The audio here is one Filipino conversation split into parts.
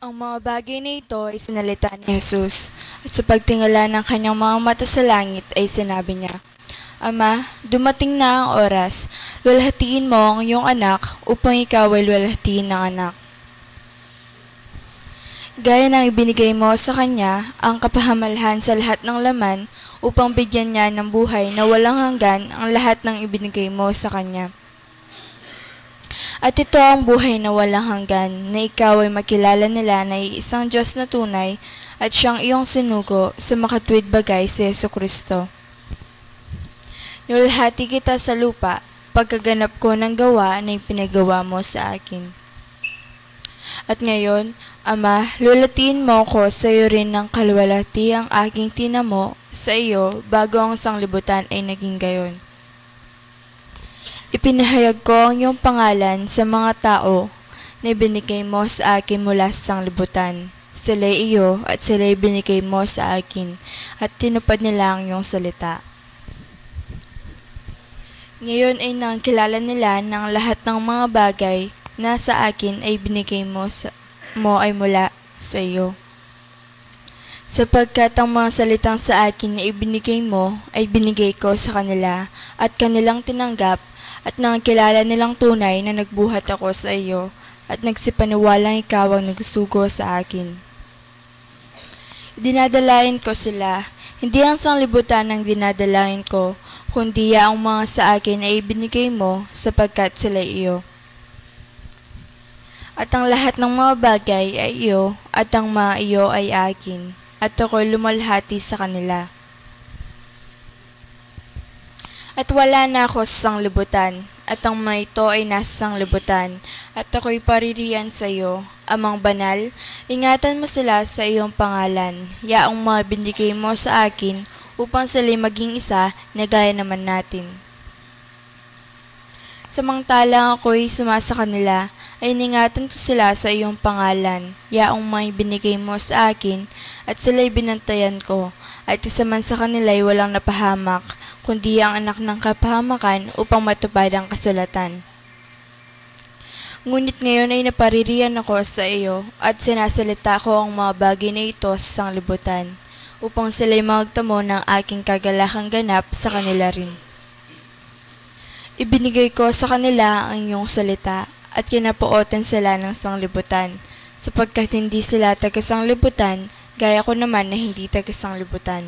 Ang mga bagay na ito ay sinalita ni Jesus, at sa pagtingala ng kanyang mga mata sa langit ay sinabi niya, Ama, dumating na ang oras, luwalhatiin mo ang iyong anak upang ikaw ay luwalhatiin ng anak. Gaya ng ibinigay mo sa kanya ang kapahamalhan sa lahat ng laman upang bigyan niya ng buhay na walang hanggan ang lahat ng ibinigay mo sa kanya. At ito ang buhay na walang hanggan, na ikaw ay makilala nila na isang Diyos na tunay at siyang iyong sinugo sa makatwid bagay si Jesucristo. Nilulhati kita sa lupa, pagkaganap ko ng gawa na ipinagawa mo sa akin. At ngayon, Ama, lulatiin mo ko sa iyo rin ng kalwalhati ang aking tinamo sa iyo bago ang sanglibutan ay naging gayon. Ipinahayag ko ang iyong pangalan sa mga tao na ibinigay mo sa akin mula sa sanglibutan. Sila'y iyo at sila'y binigay mo sa akin at tinupad nila ang iyong salita. Ngayon ay nakilala nila ng lahat ng mga bagay na sa akin ay binigay mo ay mula sa iyo. Sapagkat ang mga salitang sa akin na ibinigay mo ay binigay ko sa kanila at kanilang tinanggap at nakilala nilang tunay na nagbuhat ako sa iyo at nagsipaniwalang ikaw ang nagsugo sa akin. Dinadalain ko sila, hindi ang sanglibutan ang dinadalain ko, kundi ang mga sa akin ay ibinigay mo sapagkat sila iyo. At ang lahat ng mga bagay ay iyo, at ang mga iyo ay akin, at ako'y lumalhati sa kanila. At wala na ako sa sanglibutan, at ang mga ito ay nasa sanglibutan, at ako'y paririyan sa iyo, Amang Banal, ingatan mo sila sa iyong pangalan, yaong mga binigay mo sa akin, upang sila'y maging isa na gaya naman natin. Samantalang ako'y sumasa kanila, ay ningatan ko sila sa iyong pangalan, yaong may binigay mo sa akin, at sila'y binantayan ko, at isa man sa kanila ay walang napahamak, kundi ang anak ng kapahamakan upang matupad ang kasulatan. Ngunit ngayon ay napaririyan ako sa iyo, at sinasalita ko ang mga bagay na ito sa sanglibutan, upang sila'y magtamo ng aking kagalakang ganap sa kanila rin. Ibinigay ko sa kanila ang iyong salita, at kinapootan sila ng sanglibutan, sapagkat hindi sila taga-sanglibutan, gaya ko naman na hindi taga-sanglibutan.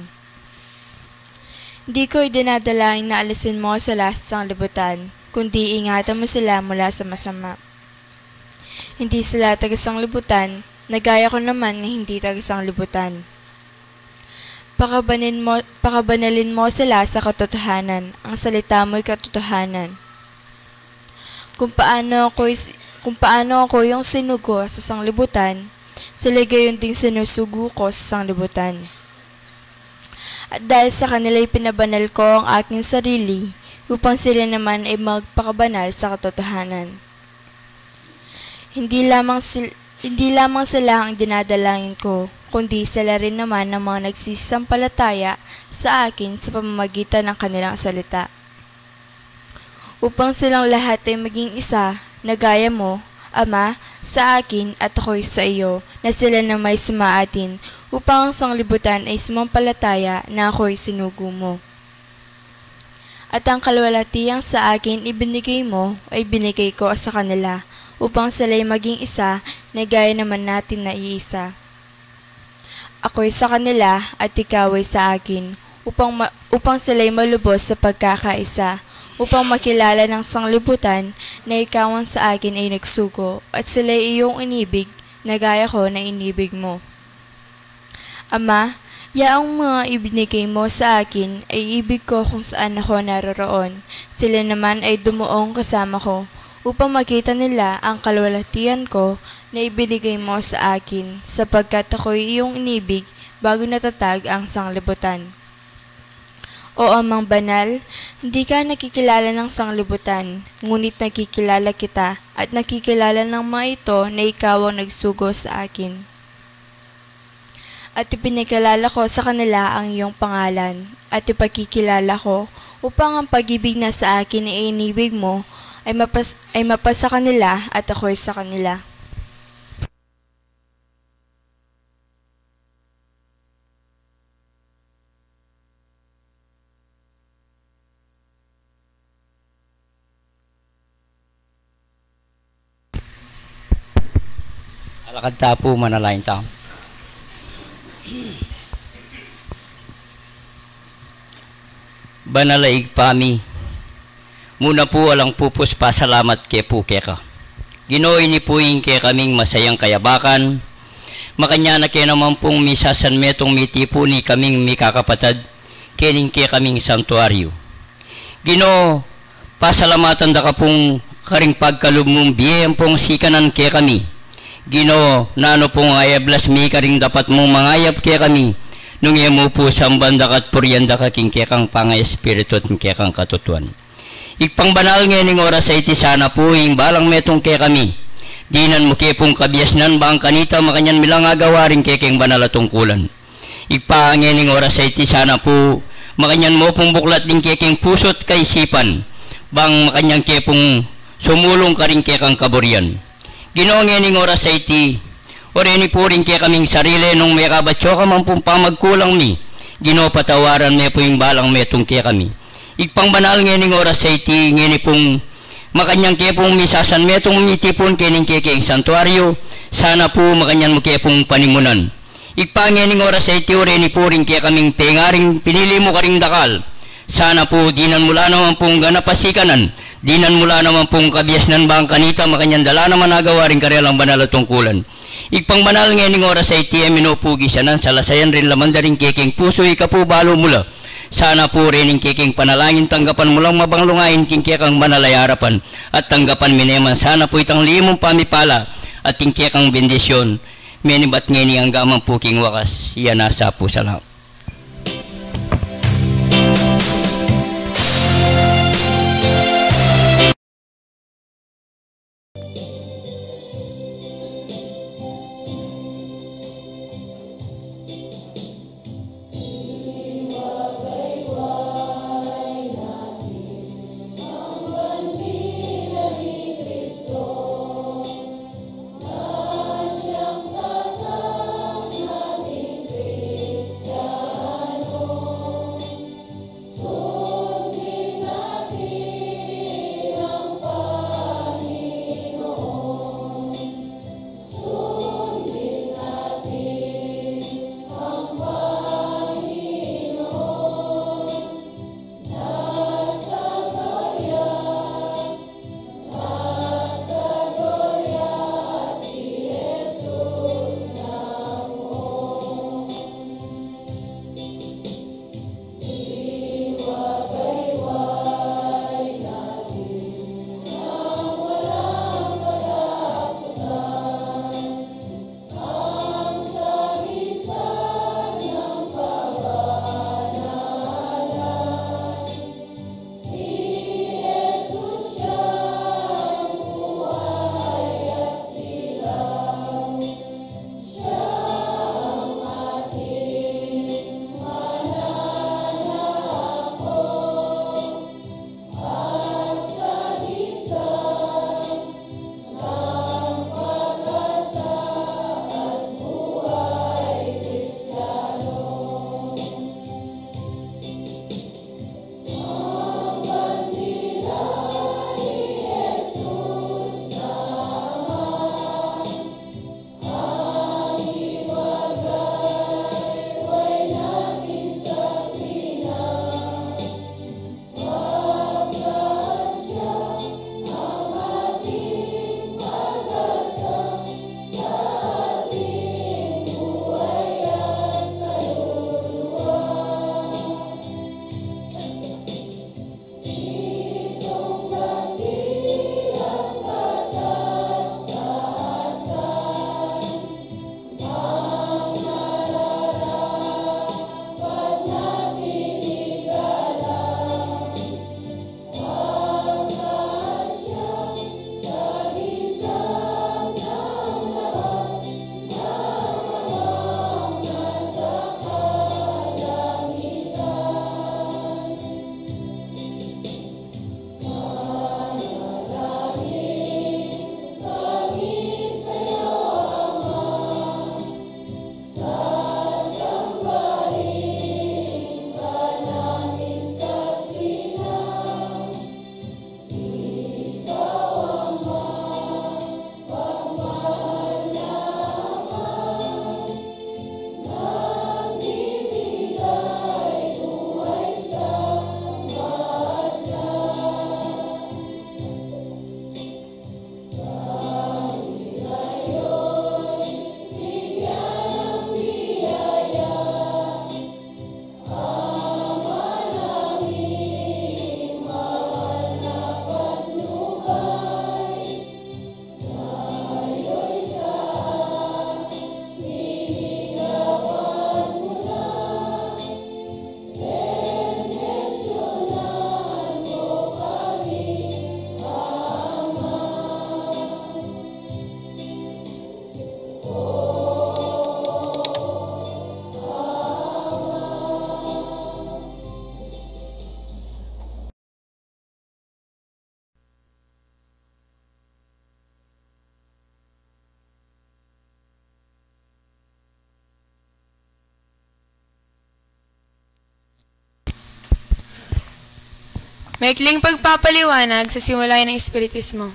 Hindi ko idinadalain na alisin mo sila sa sanglibutan, kundi ingatan mo sila mula sa masama. Hindi sila taga-sanglibutan, na gaya ko naman na hindi taga-sanglibutan. Pakabanalin mo sila sa katotohanan, ang salita mo'y katotohanan. Kung paano ako yung sinugo sa sanglibutan, sila gayon ding sinusugo ko sa sanglibutan. At dahil sa kanila'y pinabanal ko ang aking sarili, upang sila naman ay magpakabanal sa katotohanan. Hindi lamang sila ang dinadalangin ko, kundi sila rin naman ang mga nagsisampalataya sa akin sa pamamagitan ng kanilang salita. Upang silang lahat ay maging isa, na gaya mo, Ama, sa akin at ako'y sa iyo, na sila na may sumaatin, upang ang sanglibutan ay sumampalataya na ako'y sinugo mo. At ang kalwalhatiang sa akin ibinigay mo, ay binigay ko sa kanila, upang sila'y maging isa, na gaya naman natin na iisa. Ako'y sa kanila, at ikaw ay sa akin, upang sila'y malubos sa pagkakaisa, upang makilala ng sanglibutan na ikaw ang sa akin ay nagsugo at sila iyong inibig na gaya ko na inibig mo. Ama, yaong mga ibinigay mo sa akin ay ibig ko kung saan ako naroroon. Sila naman ay dumuong kasama ko upang makita nila ang kalwalhatian ko na ibinigay mo sa akin sapagkat ako'y iyong inibig bago natatag ang sanglibutan. O Amang Banal, hindi ka nakikilala ng sanglibutan, ngunit nakikilala kita at nakikilala ng mga ito na ikaw ang nagsugo sa akin. At ipinakilala ko sa kanila ang iyong pangalan, at ipakikilala ko upang ang pag-ibig na sa akin ay inibig mo ay mapasa kanila at ako'y sa kanila. Alakad ta po, manalain ta. Banalaig pami. Muna po alang pupus pasalamat ke po keka. Ginooy ni puing ke kaming masayang kayabakan. Makanya na ke naman pong misasan metong mitipo ni kaming mikakapatad. Kening ke kaming santuaryo. Ginoo, pasalamatan da ka pong karing pagkalub mong biyayang pong sikanan ke kami. Ginoo, na ano pong ayablas mi karing dapat mong mangayap ke kami. Nung mo po sambanda kat puryanda ka king kekang pangay espiritu at kekang katutuan. Ikpang banal ngayon oras sa iti sana po ing balang metong ke kami. Dinan mo ke pong kabiasnan ba ang kanita makanyan milang agawaring kekeng banal at tungkulan. Ikpa ngayon oras sa iti sana po makanyan mo pong buklat din kekeng pusot kaisipan. Bang makanyang ke pong sumulong ka rin kekang kaburian. Ginoo ngayon oras sa iti oreni po rin kaya kaming sarili nung may kabatyo ka man pong pamagkulang mi. Ginoo patawaran may po yung balang metong kaya kami. Ikpang banal ngayon oras sa iti ngayon pong makanyang kaya pong misasan metong mitipon kaning kaya kayang santuaryo. Sana po makanyan mo kaya pong panimunan. Ikpang ngayon oras sa iti oreni po rin kaya kaming pengaring pinili mo karing dakal. Sana po dinan mula naman pong ganapasikanan. Dinan mula naman pong kabiasnan ba ang kanita makanyan dala naman nagawa rin karelang banal at tungkulan. Ikpang banal ngayon oras sa iti minupugi siya nan salasayan rin laman da rin keking puso ikapubalo mula. Sana po rin yung keking panalangin tanggapan mulang mabanglungain king kekang manalayarapan at tanggapan mineman sana po itang limong pamipala at king kekang bendisyon. Menibat ngeni ang gamang puking wakas iya nasa po salam. Maikling pagpapaliwanag sa simula ng Espiritismo.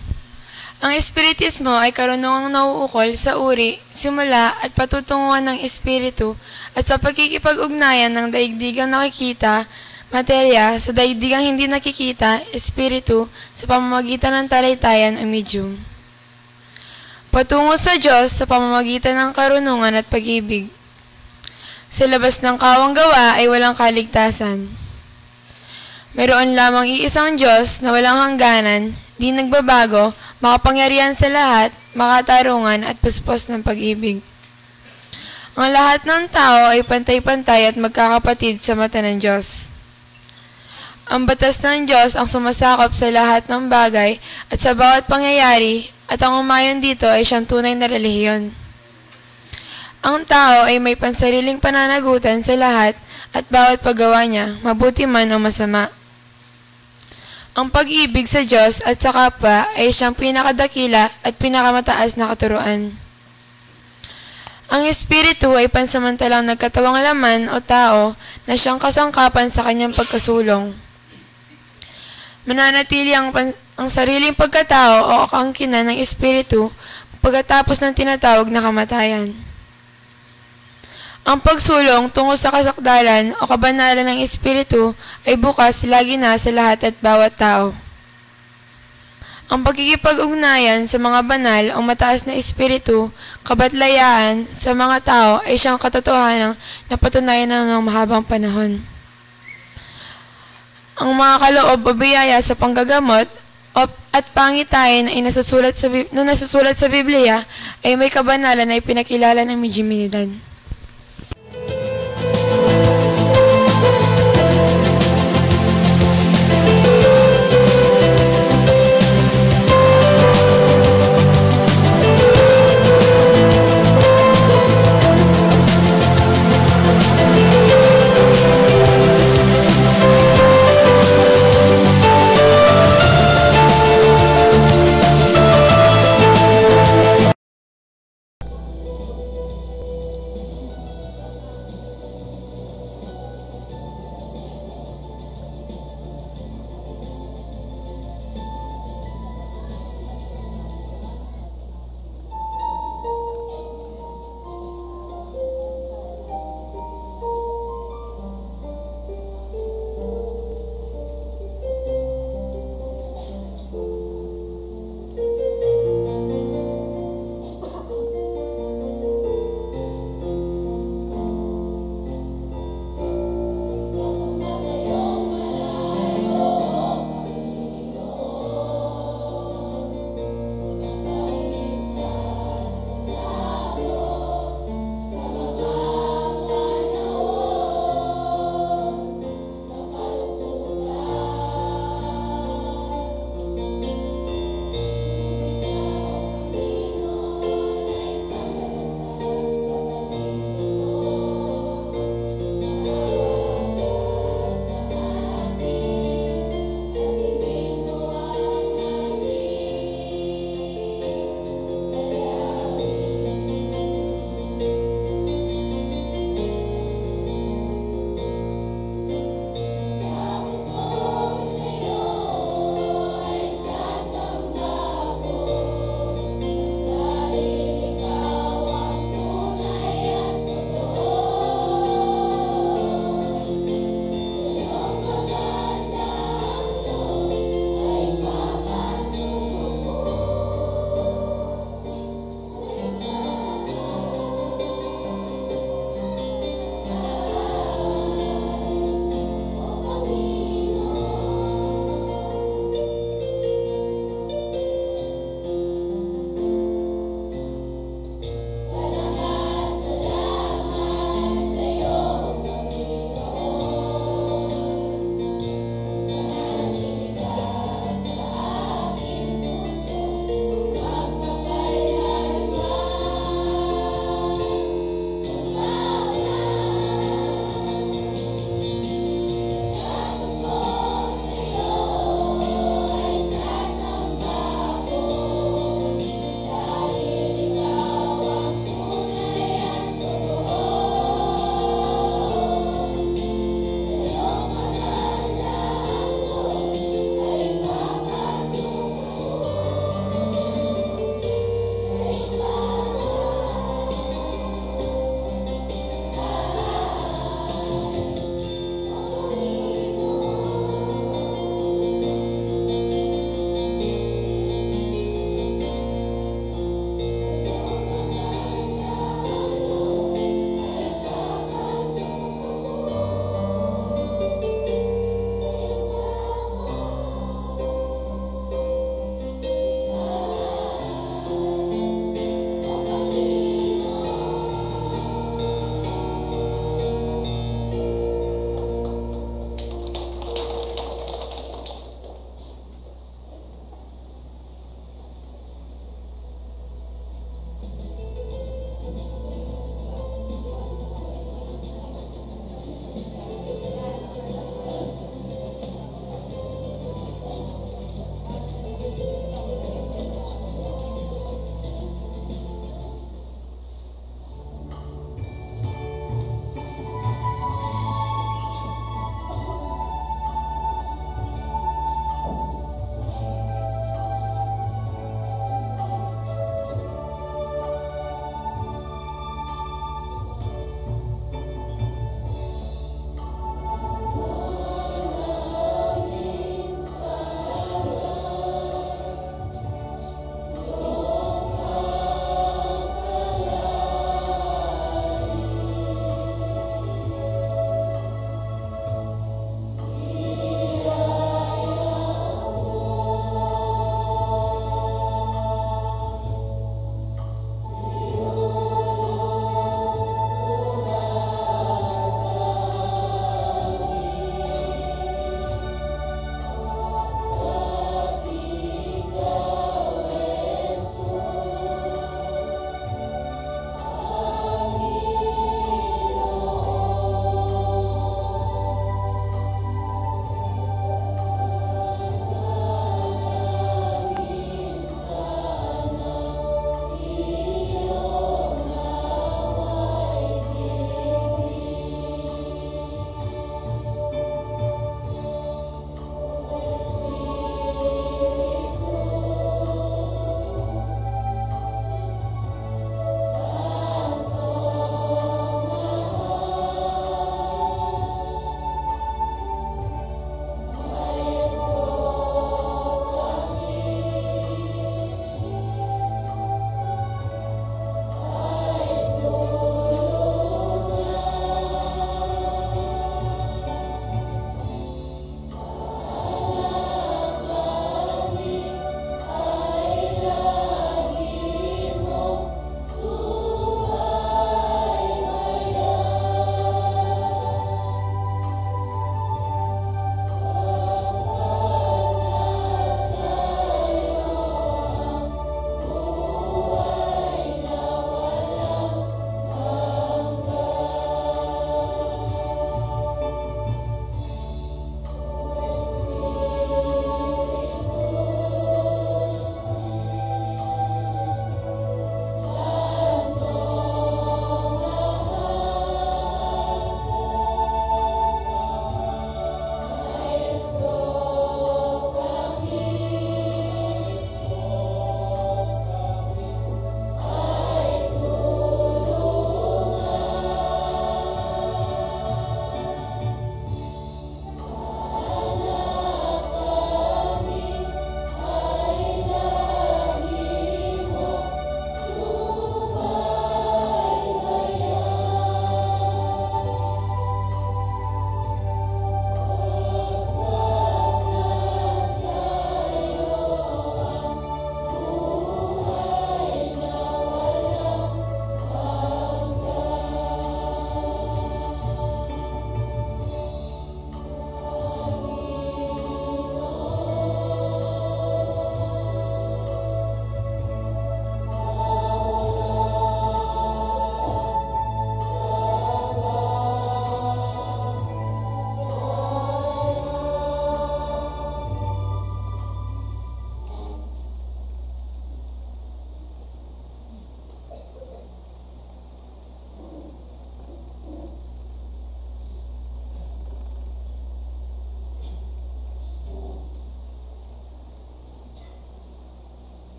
Ang Espiritismo ay karunungang nauukol sa uri, simula at patutunguhan ng Espiritu at sa pagkikipag-ugnayan ng daigdigang nakikita, materya, sa daigdigang hindi nakikita, Espiritu, sa pamamagitan ng talaytayan o medium. Patungo sa Diyos sa pamamagitan ng karunungan at pag-ibig. Sa labas ng kawang gawa ay walang kaligtasan. Mayroon lamang iisang Diyos na walang hangganan, di nagbabago, makapangyarihan sa lahat, makatarungan at puspos ng pag-ibig. Ang lahat ng tao ay pantay-pantay at magkakapatid sa mata ng Diyos. Ang batas ng Diyos ang sumasakop sa lahat ng bagay at sa bawat pangyayari at ang umayon dito ay siyang tunay na relihiyon. Ang tao ay may pansariling pananagutan sa lahat at bawat paggawa niya, mabuti man o masama. Ang pag-ibig sa Diyos at sa kapwa ay siyang pinakadakila at pinakamataas na katuruan. Ang Espiritu ay pansamantalang nagkatawang laman o tao na siyang kasangkapan sa kanyang pagkasulong. Mananatili ang sariling pagkatao o kaangkinan ng Espiritu pagkatapos ng tinatawag na kamatayan. Ang pagsulong tungo sa kasakdalan o kabanalan ng Espiritu ay bukas lagi na sa lahat at bawat tao. Ang pagkikipag-ugnayan sa mga banal o mataas na Espiritu, kabatlayaan sa mga tao ay siyang katotohanan na patunayan ng mahabang panahon. Ang mga kaloob o biyaya sa panggagamot at pangitayin na nasusulat sa Biblia ay may kabanalan na ipinakilala ng Divinidad.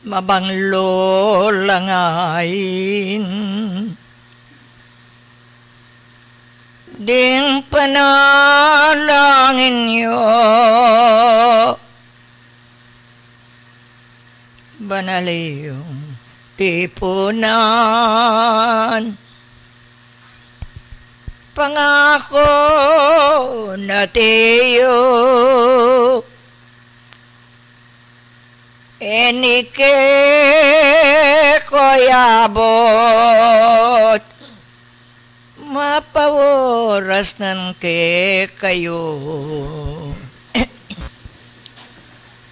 mabanglo langayin. Ding panalangin niyo, banal iyong tipunan. Pangako na tiyo, enike koyabot, mapaworas nan ke kayo.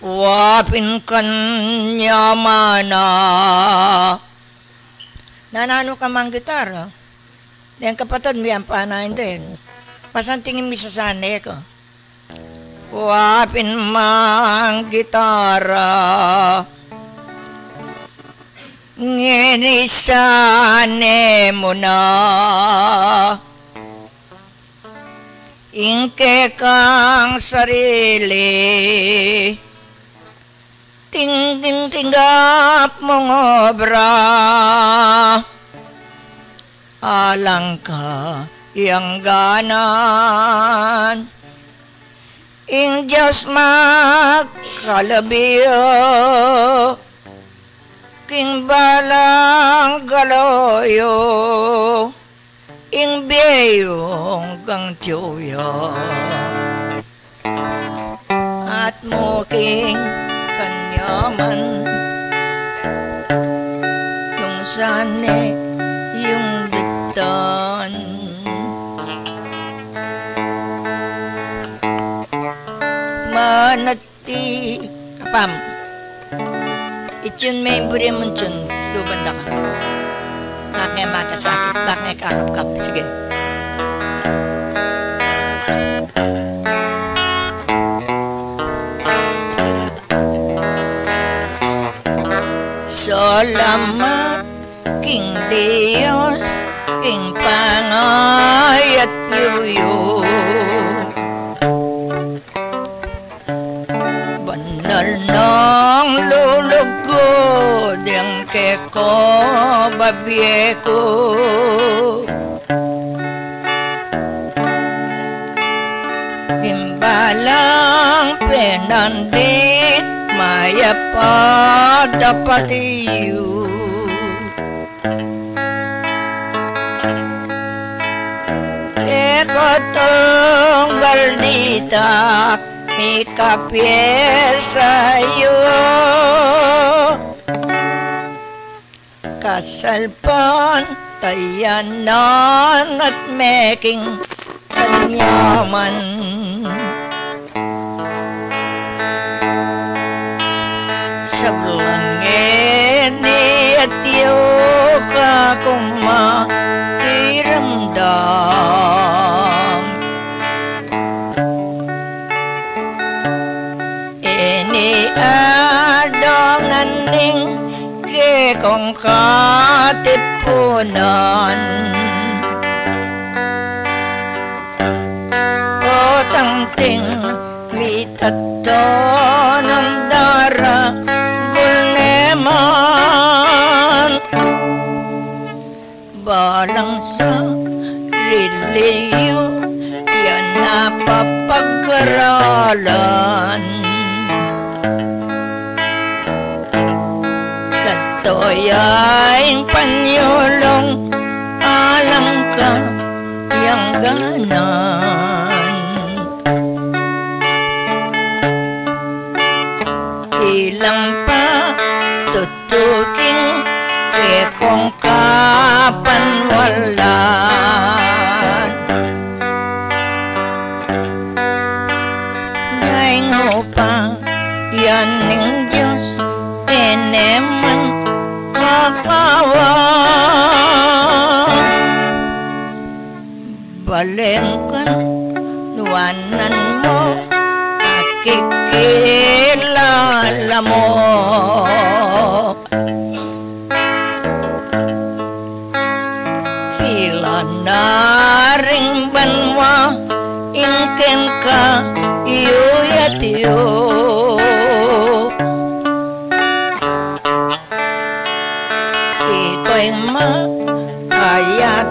Wapin kanya mana. Nanano ka mang gitara? Yang kapatid mo yan panahin din. Pasantingin mi sa sanay ko. Wapin mang gitara. Nginisane mo na. Ingke kang sarili. Tinggap mong obra. Alang ka yang ganan. Ing Diyos magkalabiyo. King balang galoyo. Ing biyong kang tiyo. At muking kanyaman. Nung sane yung diktan. Manati kapam. Itun may buri mo tun. Lubanda ka. Bakit makasakit? Bakit kakap-kap? Sige. Salamat King Diyos, King Pangay at Yuyo. Banal ng lulugod ang keko babye ko. Himbalang penandit maya pa dapat iyo. Tunggal dita mi kapier sa'yo. Kasalpan tayanan at meking kanyaman. Sablangin ni at iyo ka kumakiramdam. Adongan ning kekong katipunan. Otang-ting mitato ng dara gulneman. Balang sa reliyo yan napapag-aralan. Toyaing panyolong alang ka yang ganan. Ilang pa tutuking kekong kapan walan. Ngayon pa yan ning Diyos eneman balengkan nuanan mo nakikilala mo. Pila na ring banwa ingken ka iyo yatiyo.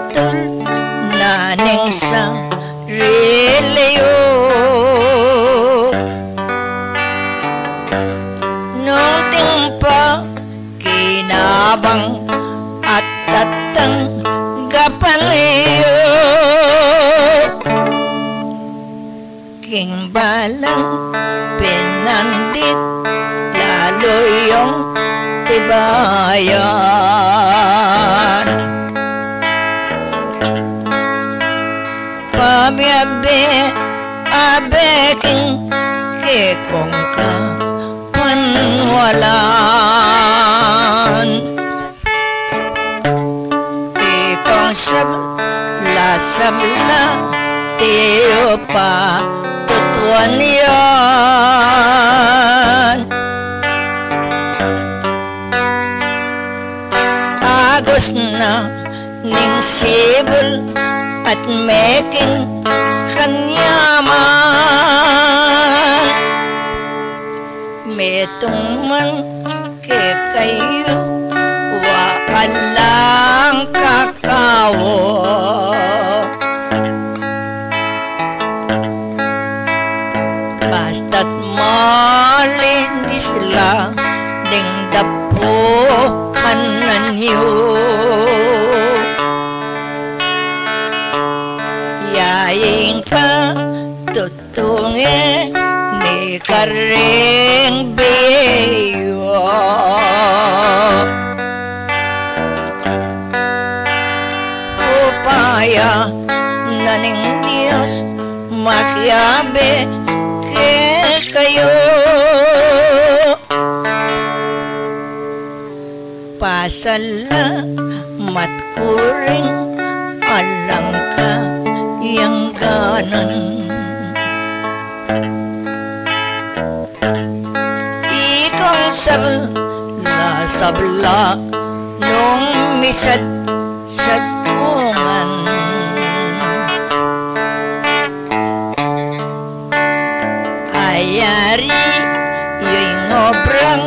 putol naning sa reliyo nung tingpa kinabang at tatang gapan iyo king balang pinandit lalo yung tibayan pabiabe abeking kekong ka panwalan ikong sabla tiyo pa tutuan yan agos na ning sibol at meking kanyaman metong man ke kayo wa alang kakawo basta't malindi sila ding dapo kanan yu yaing pa tutunge ni kareng beyo upaya naning Diyos makiabe ke kayo pasalamat kuring alang ka yang ganan ikong sabla nung misad sadkungan ayari yo'y ngobrang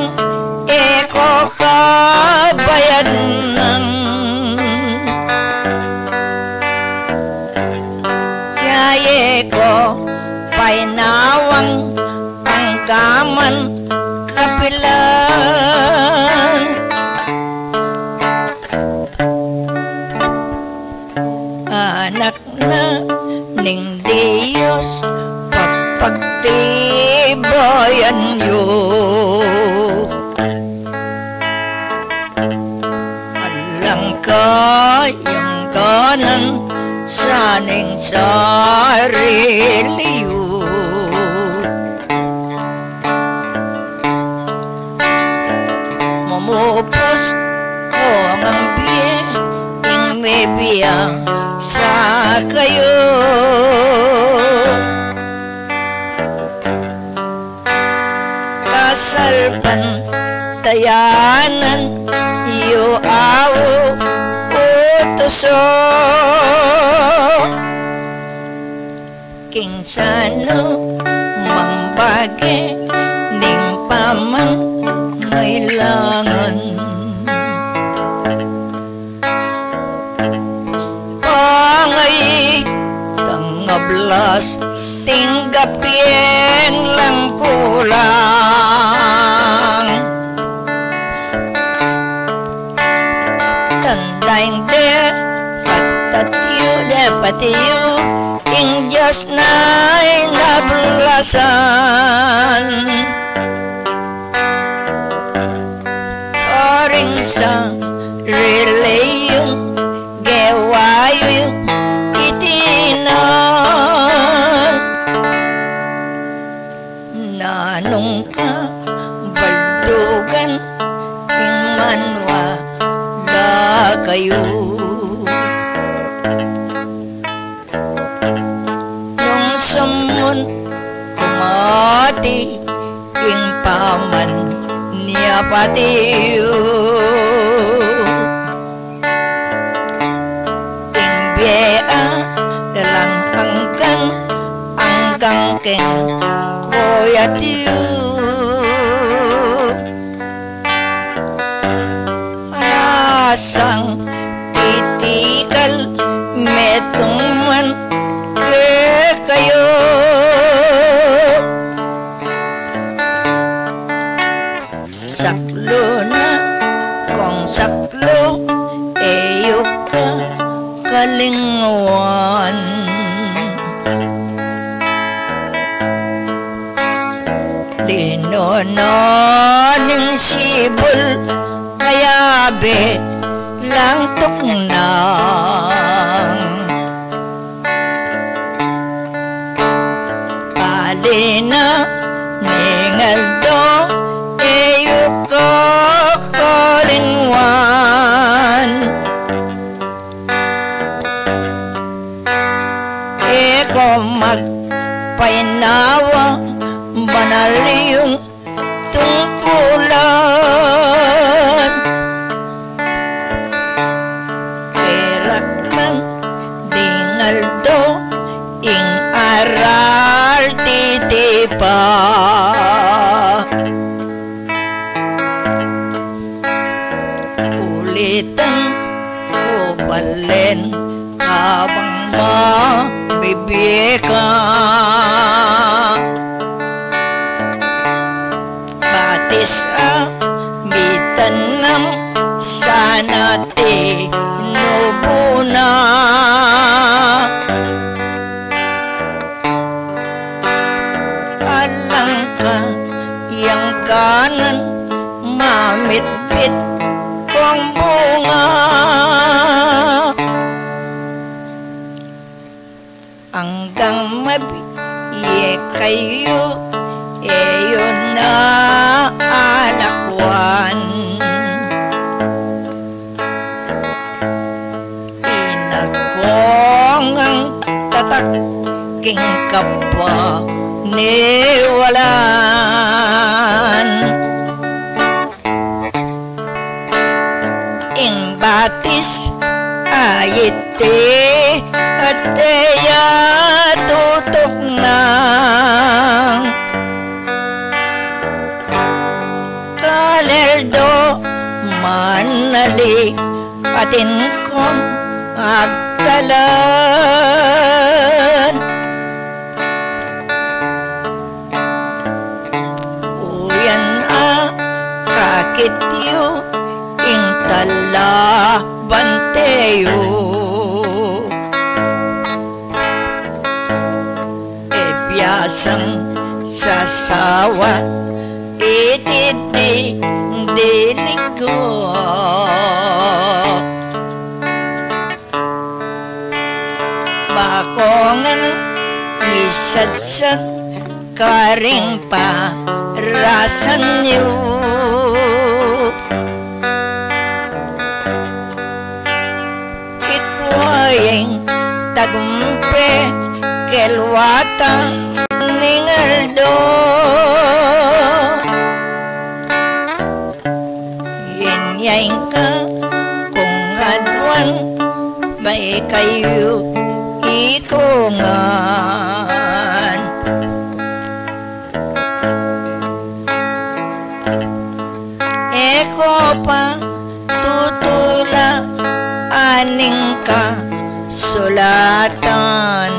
eko kabayan ng yaye ko painawang panggaman kapilan anak na ning Diyos pagtibayan yo alang kayang ganan saning sarili yo mamupos ko ang biye ing may biyang sa kayo kasalpan tayanan yu awo utuso kinsano mangbagi ning pamang ngailangan pangay tangablas tinggap yang lang kulang tandaing de dapat yu ing Diyos na'y nablasan karing sa relayong gewayong itinan nanong ka baldugan ing manwa la kayo nung samun kumati ing paman niya patiyo ing biya dalang anggang ken koyatiyo asang titikal kalinguan. Linononing sibol kayabe lang tuknang alina ningaldo eyuko kalinguan. Eko magpainawa banal yung tungkulan. Keraklan dingaldo ing aral titipa. Ulitan ko balen habang mabibika. Batis mitanam sana tinubuna. Alang ka yang kanan mamitbit kong bunga. Hanggang mabiye kayo eyon na alakwan. Inagkong ang tataking kapwa niwalan. Ing batis ayite at teya tutok nang kalerdo manali atin kong agtalan. Uyan kakityo ing tala banteyo. Biasang sasawa itidi diligo. Bakongan isadsad karing pa rasan niyo. Ikwayeng tagumpe kelwata ningaldo. Inyayin ka kung adwan may kayo ikungan. Eko pa tutula aning ka sulatan.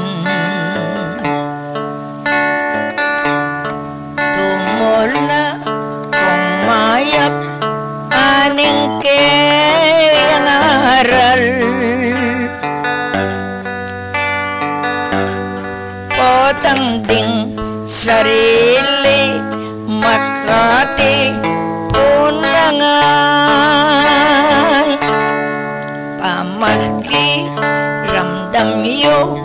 Tumula kung mayap aning kayang aral. Potang ding sarili makati punangan. Pamalki ramdam yo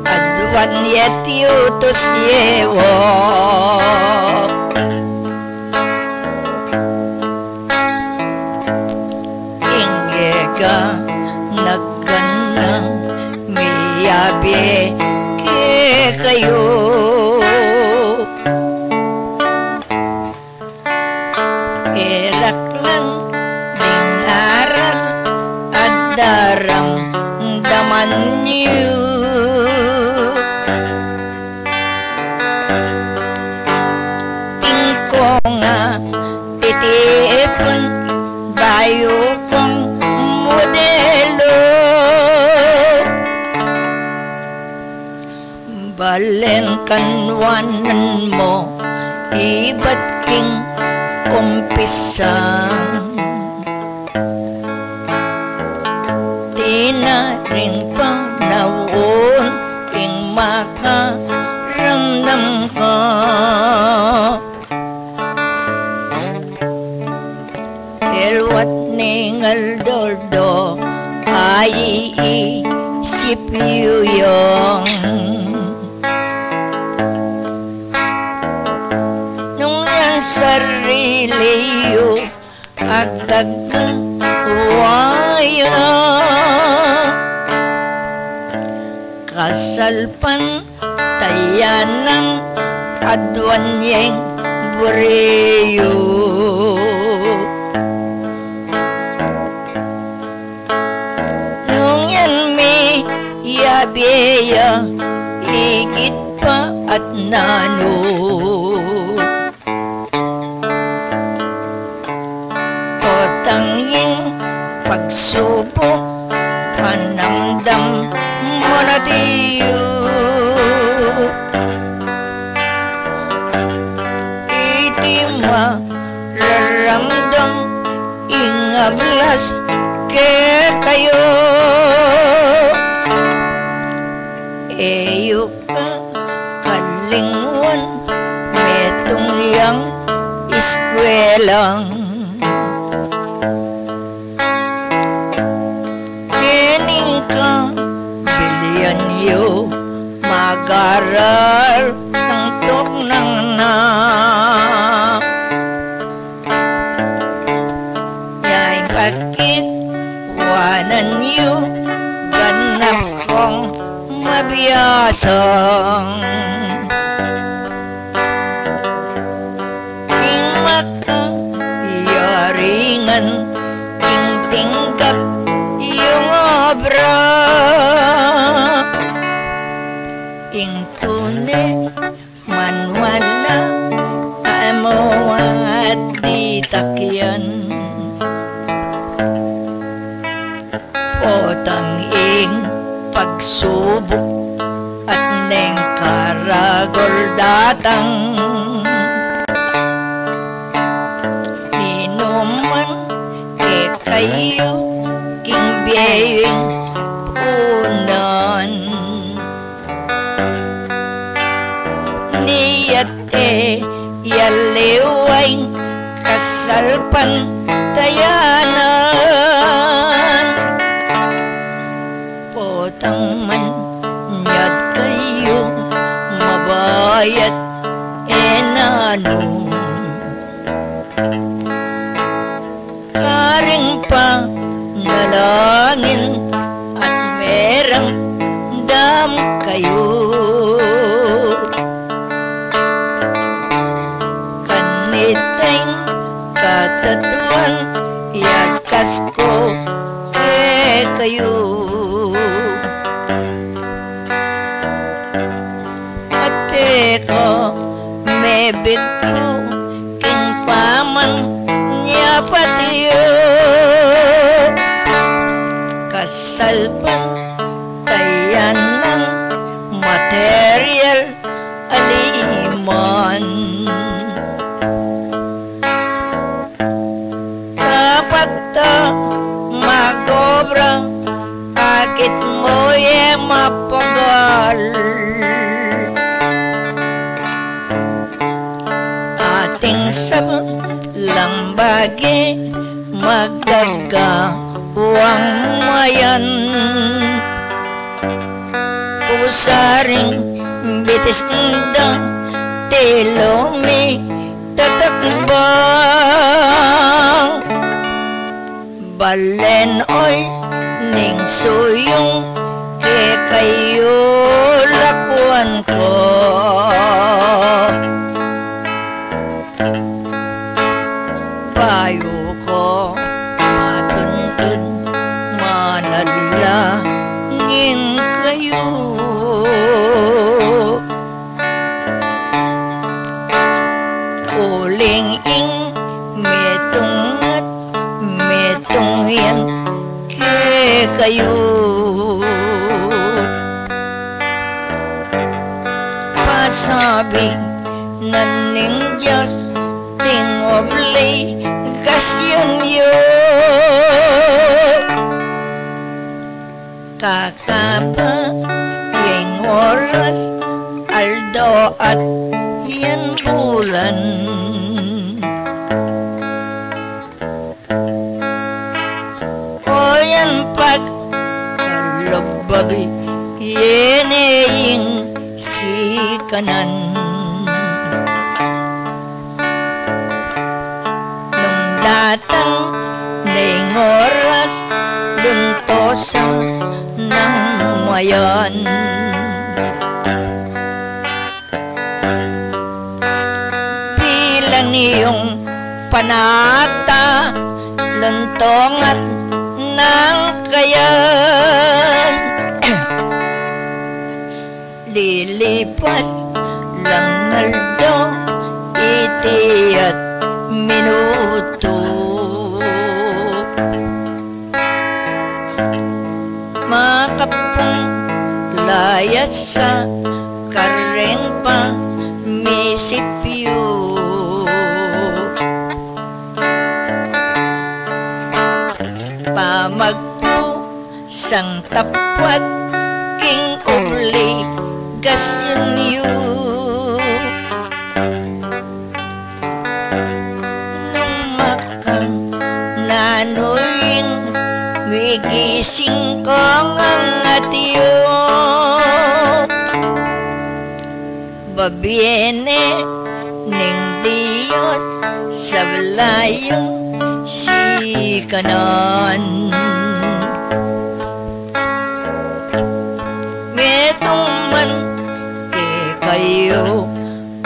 adwan yet yutos yewo. Ingega nagganang miyabi ke kayo. Iraklan ding aral at daram daman niyo. Tingko nga titipon bayo kong modelo. Balen kanwanan mo iba't king umpisang. Di na rin pa makaramdam ka. Elwat ningal doldo ay iisip yuyong nung yan sarili yu agagawayo na kasalpan tayanan adwanyeng bureyo. Nung yan may yabeya igit pa at nano kotanging pagsubok panamdam mo na tiyo. Iti mararamdam ingablas ke kayo. Eyo ka kalingwan metong yang iskwelang kening ka bilyan yo mag-aral ng tuknang na yaing pakit wanan yo ganap kong mabiyasang ing makayaringan ing tinggap yung obra ing tune manwala amo at di takyan potang ing pagsubok at neng karagol datang minuman kayo king biyeng punan niyate yaliway kasalpan tayanan potang man nyat kayo mabayat enano karing pa nalangin at merang dam kayo kaniteng katatuan yakas ko ke kayo ate ko mebit ko king paman niya patiyo kasalpan tayanan material aliman dapat ta magobra akit mo ye mapagal ating sab lambagi magagawang mayan pusaring bitis da tilomi tatakbang balen oy ning suyong ke kayo lakuan ko payo ko matuntun manalangin kayo uling ing metong at metong yan ke kayo pasabi naning Diyos ting obligasyon yo kakapa yung oras at yan bulan. O yan pag kalababi yeneying si kanan. Nung datang ning oras luntosa ng mayan. Bilang iyong panata luntong at ng kayan. Lilipas lang naldo iti at minuto. Makapong layas sa kareng pa misipyo. Pamagpo sang tapwat king obligasyon yu. Nung makang nanoyin wigising ko ang atiyo. Babiene ning Diyos sa belayong si kanan. Metong man kayo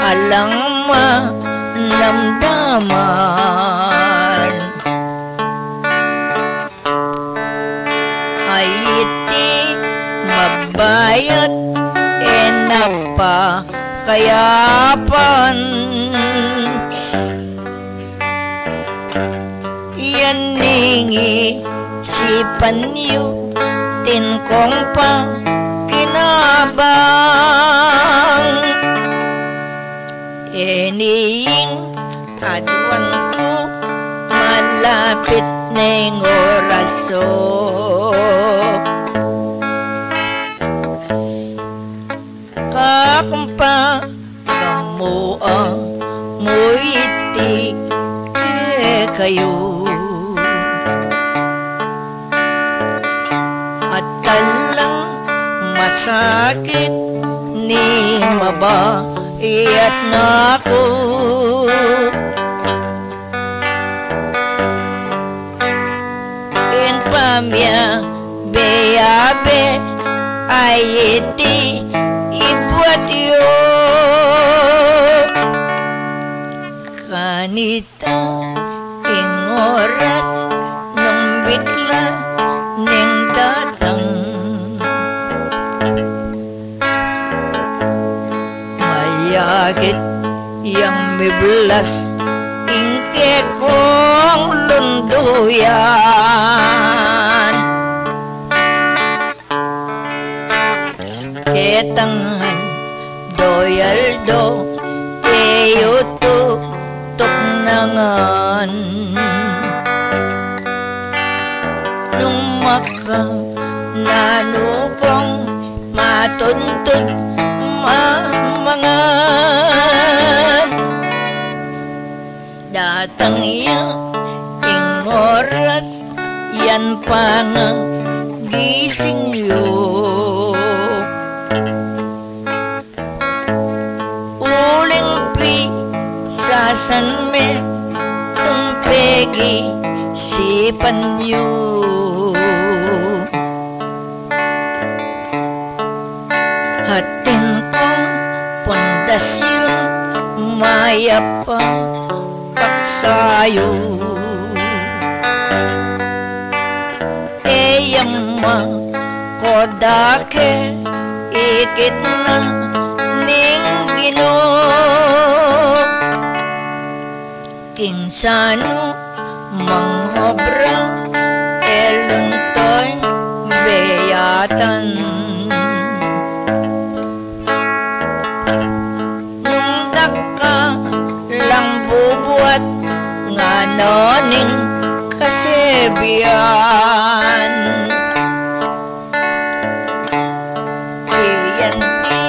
alang manamdaman. Ay iti mabayat enapa kayapan. Yan ningi sipan yu tinkong pa kinabang. Eniing aduan ko malapit ning oraso. Kakumpa gamua mo iti kayo. At talang masakit ni mabayat na ako. In pamya beyabe ay iti ibuat yo. Kanita ing oras nung bigla ning datang. Mayagit yang miblas ingke kong lunduyan. Ketangan doyaldo eyuto tuknangan. Nung makang nanukong matuntun mamangan. Datang iya ing oras yan pa nga gising yo. Uling pi sasan me tumpegi sipan yu. Hatin kong pundasyon maya pa paksayo. Eyang ma kodake ikit na ning Ginoo. Kinsano manghobra eluntoy beyatan. Nung daka lang bubuat nga noning kasebian. Iyan ti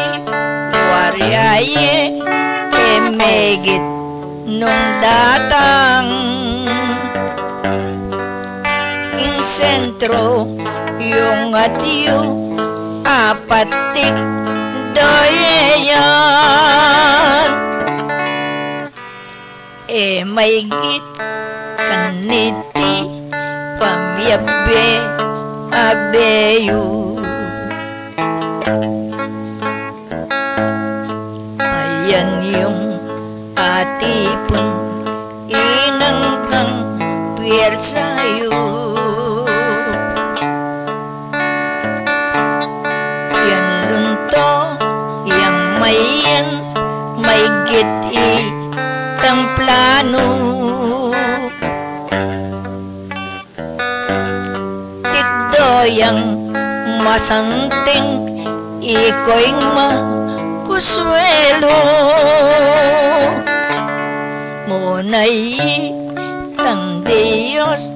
wari Aye, emegit nung datang in sentro yung atiyo apatik doyan maygit kaniti pamyabe abeyo ayan yung atipon inang kang piersayo yan lunto yang mayan may giti tang plano tiddo yang masanting iko'y makuswelo munay tang Diyos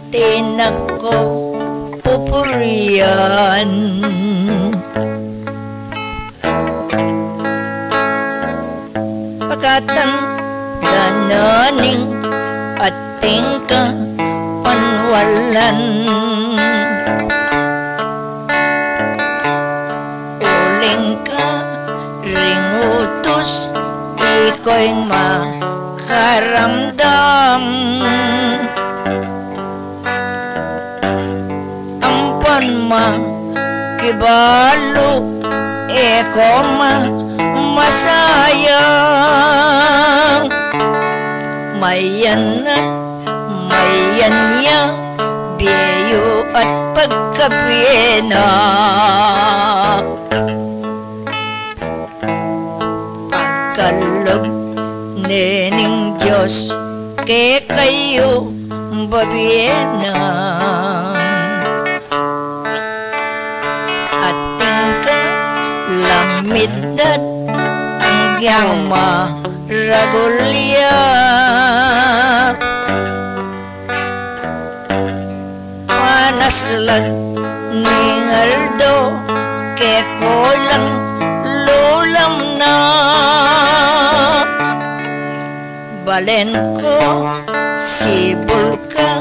tinako pupurian pagkatan dananing at tingka panwalan uling ka ringutos iko'y makaramdam ampan kibalo eko masayang mayan at mayan niya biyo at pagkapina pagkalog nening Diyos ke kayo babiyena at tingka lamidad ang gyama ragulya panaslan ningaldo ke kolang lulam na balen ko sibol ka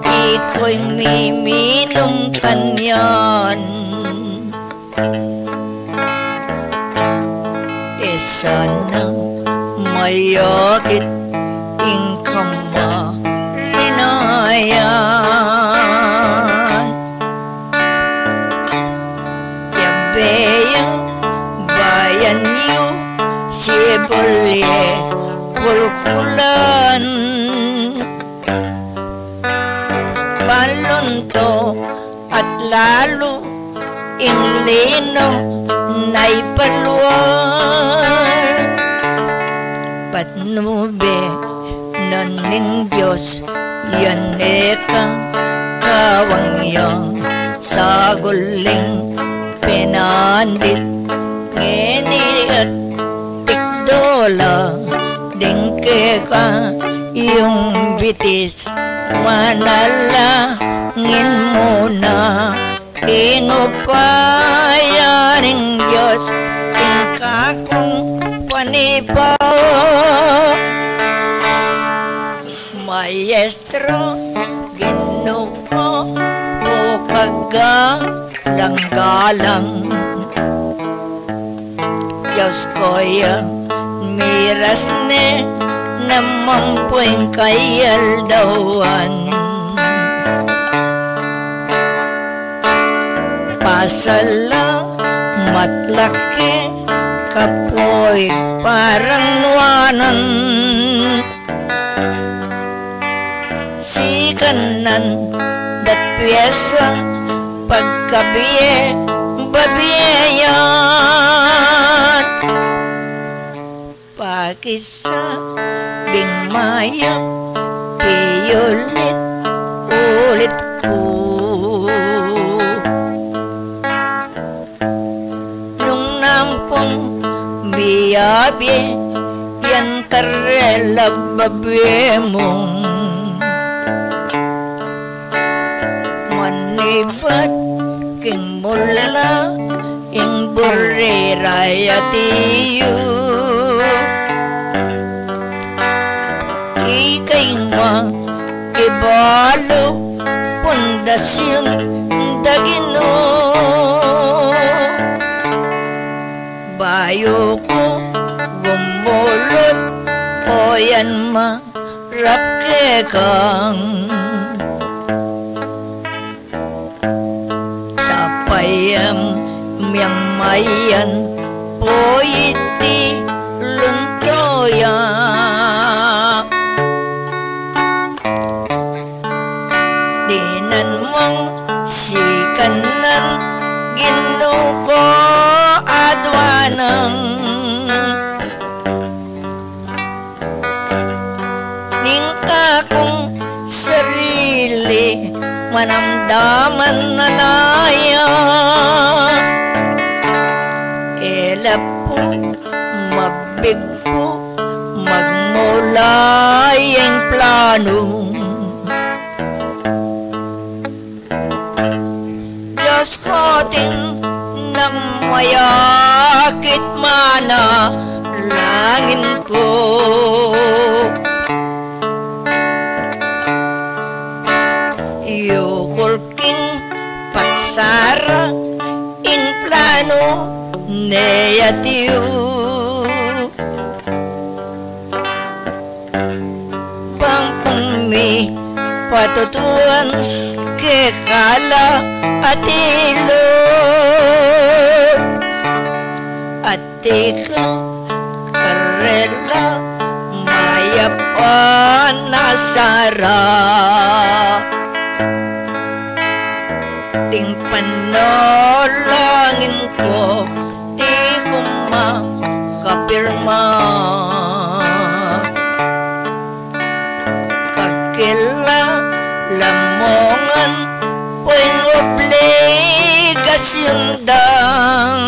iko'y miminong kanyan sanang mayakit ingkang marinayan yabeyang bayan niyo sibulye kulkulan balonto at lalo inglino na'y palwan patnube naning Diyos yan ekang kawangyang saguling pinandit ngeni at tikdola dingke ka yung bitis manalangin mo na inupayaning Diyos tingka kong panipaw maestro ginuko bukagalang-galang Diyos ko yung miras ne namampuing kayaldawan pasalamat laki kapoy parang nuanan si kanan dat pyesa pagkabiye babiyayan pakisa bingmayang piyulit ulit ko nung nampong biyabi yan karela babi mong manibat king mula ing burira irayatiyo ikay makibalo pundasyon dagino bayo ko gumulot o yan marapke kang capayam miyang mayan po iti luntoya dinan mong sikanan ginuko adwanang ningka kong sarili manamdaman na laya elap po mabig ko magmulay ang plano Diyos ko din nang mayakit mana langin ko yukulking pagsara in plano neyatiyo pangpangmi patutuan kekala at ilo at tika karela mayapan nasara ting panalangin ko di ko makapirma kakila lamongan poing obligasyon dang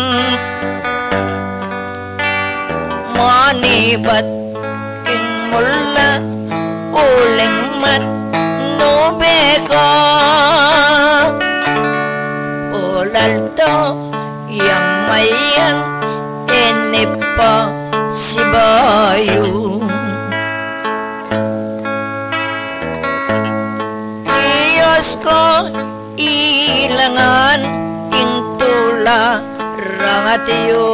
manibat king mula uling mat nubeka ulalto yang mayan enipa si bayo Diyos ko ilangan intula rangatiyo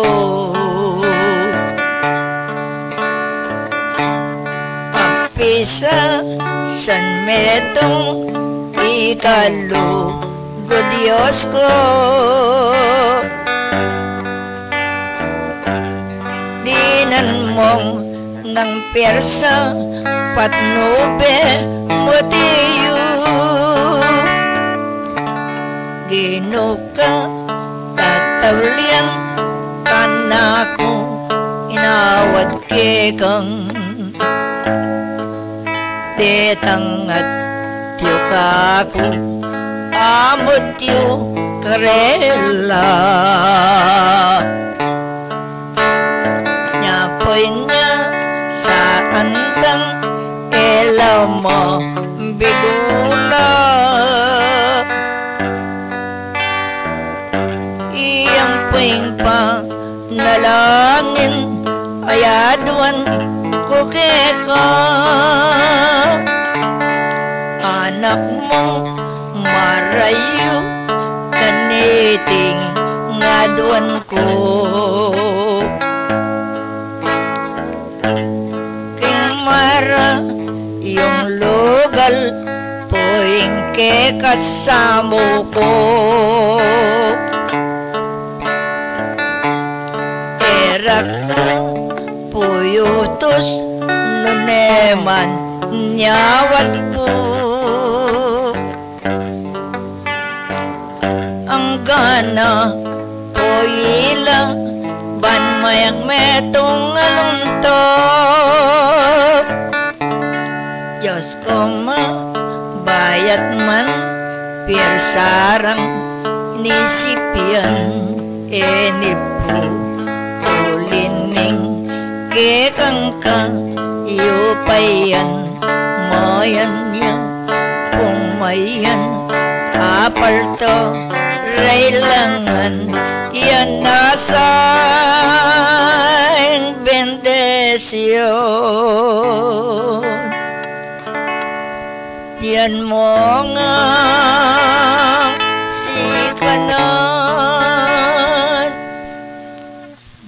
apisa san metong ikalo go Diyos ko dinan mong ng persa patnube motiyo ginuka tatawlian kanako inawad kekang detangat tiyo kako amot tiyo karela nyapoy nga sa andang elamo bigula iyang puing pa nalangin ayaduan ko keka anak mong marayo kaniting ngaduan ko king mara yung lugal puing ke kasamo ko erak puyutos nuneman nyawat ko ang gana poila ban mayak metong aluntok Diyos ko bayat man pirsarang nisipian enipo ulining kekangka yupayan mayan niya pumayan apalto Kailangan yan nasa bendesyon. Yan mo nga si kanan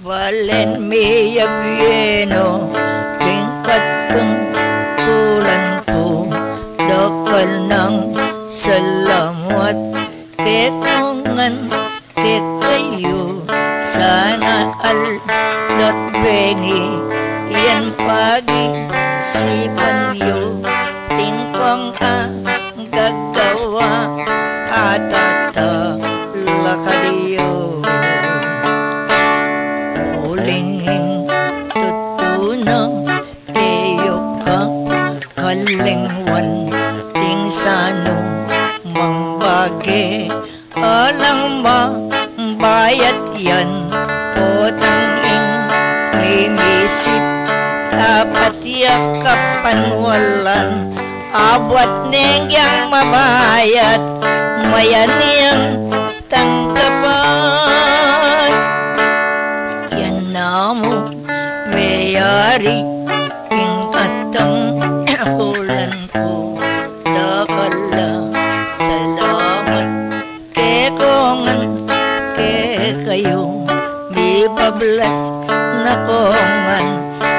Valen Mia Bieno tingkat tungkulan ko dakal ng salamat ketungan ke kayo sana aldat bengi yan pagi sipan yo tingkong gagawa atata lakadiyo ulinging tutunang kayo ka kalingwan ting sano mangbagi alang bayat yan utang ing limisip dapat yakapan walan abot nengyang mabayat mayan niyang tangkapan yan namo mayari ing atang kulan ko dakala salamat kekongan ke kayo bibablas na kongan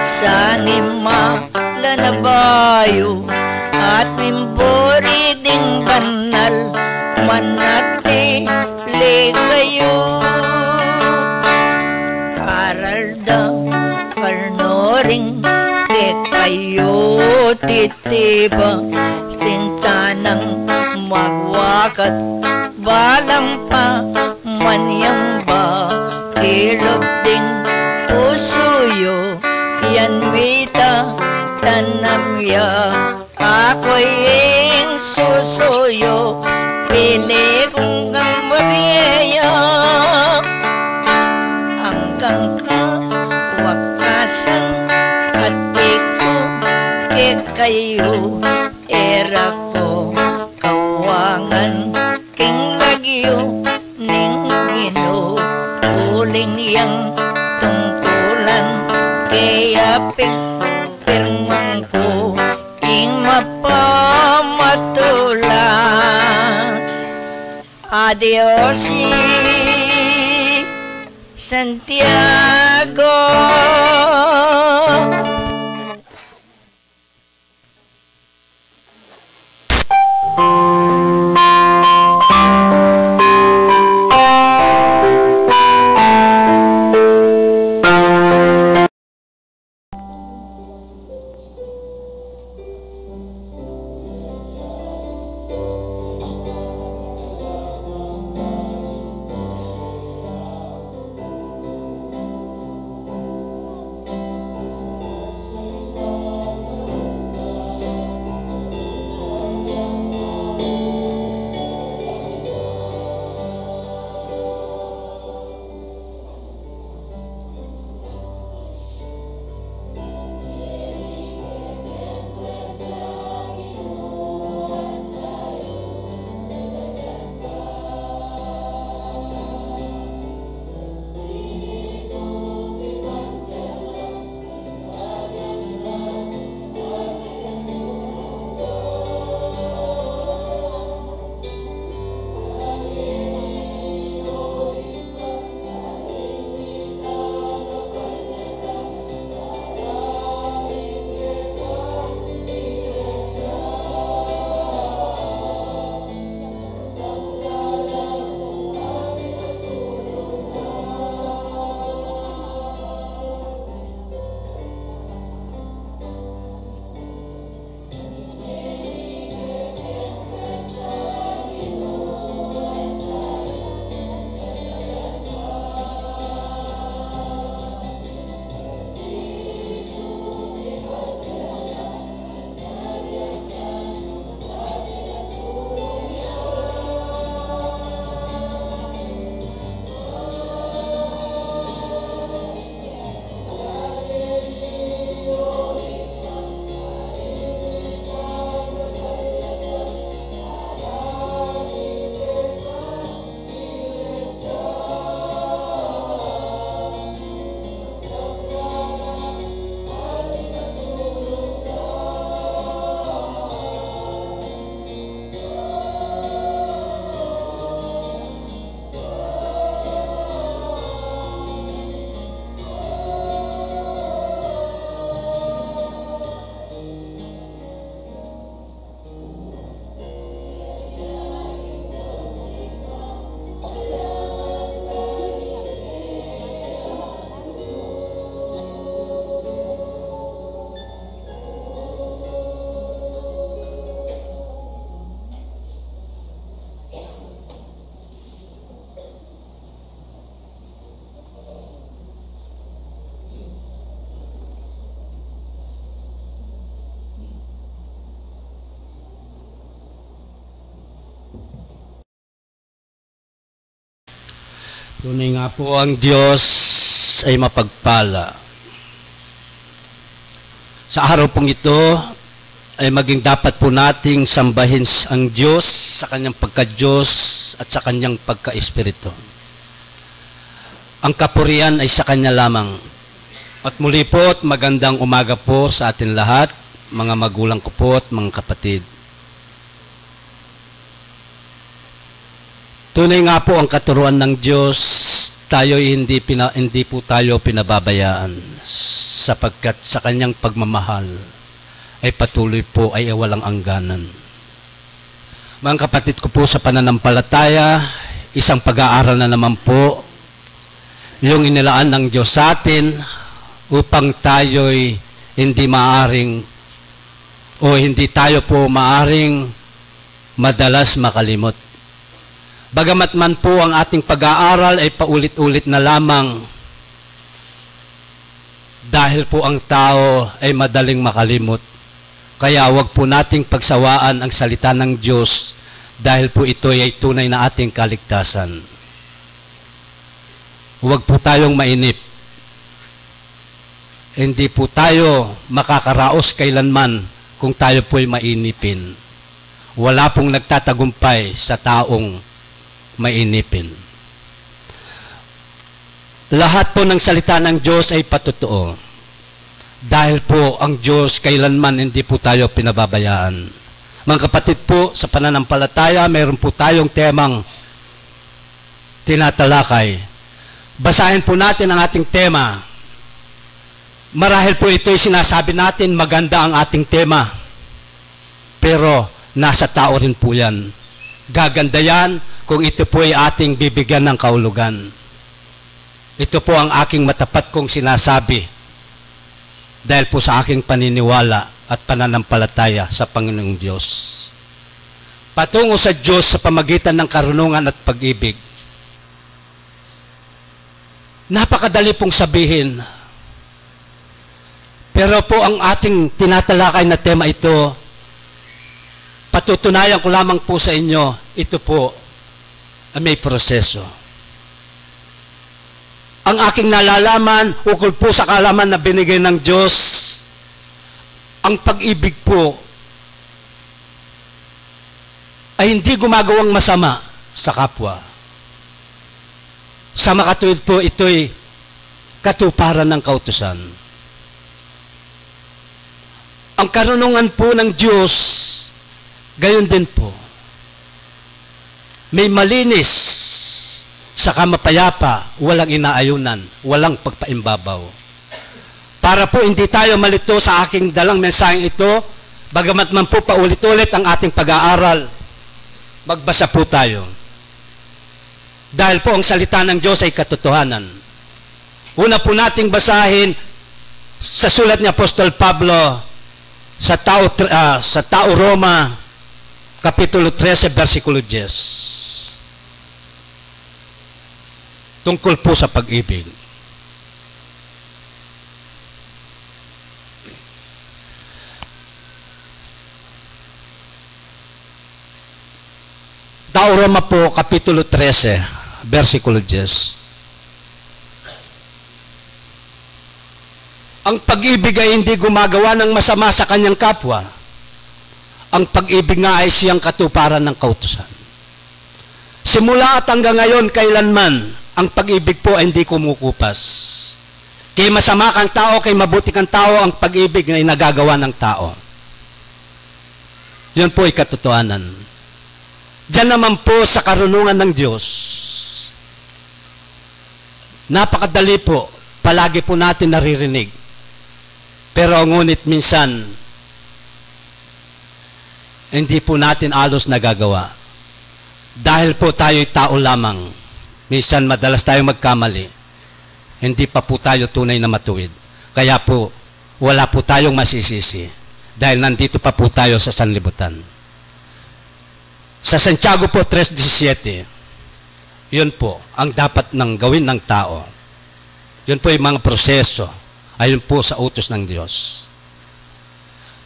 sanima lanabayo at mimbori ding banal manati kayo aral daw karnoring ke kayo titiba sintanang magwakat balang pa manyang ba kilog ding pusuyo yan mita tanam ya ako'y ing susuyo pili kong kang mabiyaya hanggang ka wakasan at iko ke kayo era ko kawangan king lagyo ning gino uling yang tungkulan kaya pirmang ko ing mapamatulan adios Santiago. Tunay nga po ang Diyos ay mapagpala. Sa araw pong ito ay maging dapat po nating sambahin ang Diyos sa kanyang pagka-Diyos at sa kanyang pagka-Espiritu. Ang kapurihan ay sa kanya lamang. At muli po at magandang umaga po sa atin lahat, mga magulang ko po at mga kapatid. Tunay nga po ang katuruan ng Diyos, tayo hindi po tayo pinababayaan sapagkat sa kanyang pagmamahal ay patuloy po ay walang angganan. Mga kapatid ko po sa pananampalataya, isang pag-aaral na naman po yung inilaan ng Diyos sa atin upang tayo'y hindi maaring o hindi tayo po maaring madalas makalimot. Bagamat man po ang ating pag-aaral ay paulit-ulit na lamang dahil po ang tao ay madaling makalimot. Kaya wag po nating pagsawaan ang salita ng Diyos dahil po ito ay tunay na ating kaligtasan. Huwag po tayong mainip. Hindi po tayo makakaraos kailanman kung tayo po'y mainipin. Wala pong nagtatagumpay sa taong mainipin. Lahat po ng salita ng Diyos ay patotoo. Dahil po ang Diyos kailanman hindi po tayo pinababayaan. Mga kapatid po, sa pananampalataya, mayroon po tayong temang tinatalakay. Basahin po natin ang ating tema. Marahil po ito'y sinasabi natin, maganda ang ating tema. Pero nasa tao rin po yan. Gaganda yan kung ito po ay ating bibigyan ng kahulugan. Ito po ang aking matapat kong sinasabi dahil po sa aking paniniwala at pananampalataya sa Panginoong Diyos. Patungo sa Diyos sa pamagitan ng karunungan at pag-ibig. Napakadali pong sabihin. Pero po ang ating tinatalakay na tema ito, patutunayan ko lamang po sa inyo, ito po may proseso. Ang aking nalalaman, ukol po sa kaalaman na binigay ng Diyos, ang pag-ibig po ay hindi gumagawang masama sa kapwa. Sa makatuwid po, ito'y katuparan ng kautusan. Ang karunungan po ng Diyos, gayon din po. May malinis sa kamapayapa, walang inaayunan, walang pagpaimbabaw. Para po hindi tayo malito sa aking dalang mensaheng ito, bagamat man po paulit-ulit ang ating pag-aaral, magbasa po tayo. Dahil po ang salita ng Diyos ay katotohanan. Una po nating basahin sa sulat ni Apostol Pablo sa tao Roma, Kapitulo 13, versikulo 10. Tungkol po sa pag-ibig. Tao Roma po, Kapitulo 13, versikulo 10. Ang pag-ibig ay hindi gumagawa ng masama sa kanyang kapwa. Ang pag-ibig nga ay siyang katuparan ng kautusan. Simula at hanggang ngayon, kailanman, ang pag-ibig po ay hindi kumukupas. Kay masama kang tao, kay mabuti kang tao, ang pag-ibig ay nagagawa ng tao. Yun po ay katotohanan. Diyan naman po sa karunungan ng Diyos. Napakadali po, palagi po natin naririnig. Pero ngunit minsan, hindi po natin alos nagagawa. Dahil po tayo'y tao lamang. Minsan madalas tayong magkamali. Hindi pa po tayo tunay na matuwid. Kaya po, wala po tayong masisisi. Dahil nandito pa po tayo sa sanlibutan. Sa Santiago po 3:17, yun po ang dapat nang gawin ng tao. Yun po yung mga proseso. Ayun po sa utos ng Diyos.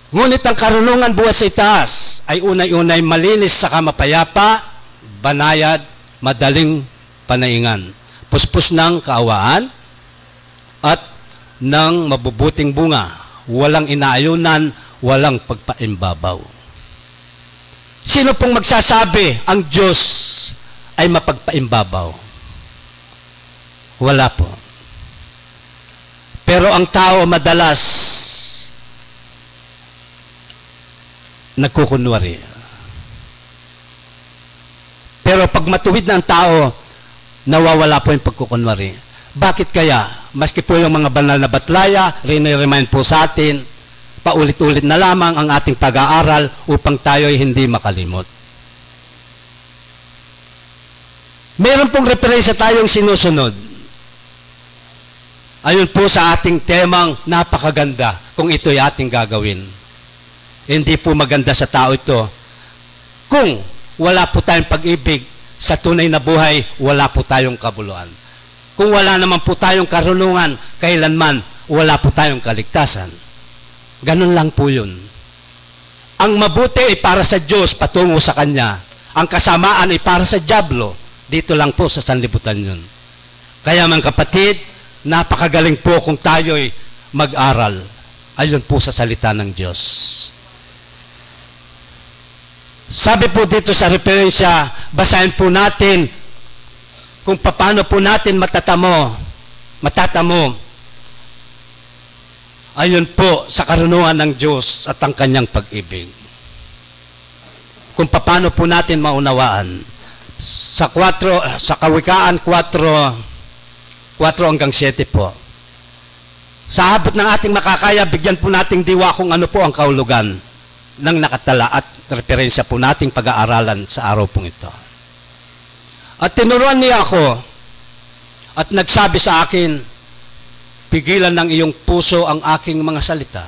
Ngunit ang karunungan buwas sa itaas ay unay-unay malinis sa kamapayapa, banayad, madaling panaingan. puspos ng kaawaan at ng mabubuting bunga, walang inaayunan, walang pagpaimbabaw. Sino pong magsasabi ang Diyos ay mapagpaimbabaw? Wala po. Pero ang tao madalas nagkukunwari. Pero pag matuwid na ang tao, nawawala po yung pagkukunwari. Bakit kaya? Maski po yung mga banal na batlaya, riniremind po sa atin, paulit-ulit na lamang ang ating pag-aaral upang tayo ay hindi makalimot. Meron pong referensya tayong sinusunod. Ayun po sa ating temang napakaganda kung ito'y ating gagawin. Hindi po maganda sa tao ito. Kung wala po tayong pag-ibig sa tunay na buhay, wala po tayong kabuluhan. Kung wala naman po tayong karunungan, kailanman wala po tayong kaligtasan. Ganun lang po yun. Ang mabuti ay para sa Diyos patungo sa Kanya. Ang kasamaan ay para sa dyablo. Dito lang po sa sanlibutan yun. Kaya mga kapatid, napakagaling po kung tayo'y mag-aral. Ayun po sa salita ng Diyos. Sabi po dito sa referensya, basahin po natin kung paano po natin matatamo. Ayun po sa karunungan ng Diyos at ang Kanyang pag-ibig. Kung paano po natin maunawaan. Sa Kawikaan 4 hanggang 7 po. Sa abot ng ating makakaya, bigyan po nating diwa kung ano po ang kahulugan ng nakatala at referensya po nating pag-aaralan sa araw pong ito. At tinuruan niya ako at nagsabi sa akin, pigilan ng iyong puso ang aking mga salita.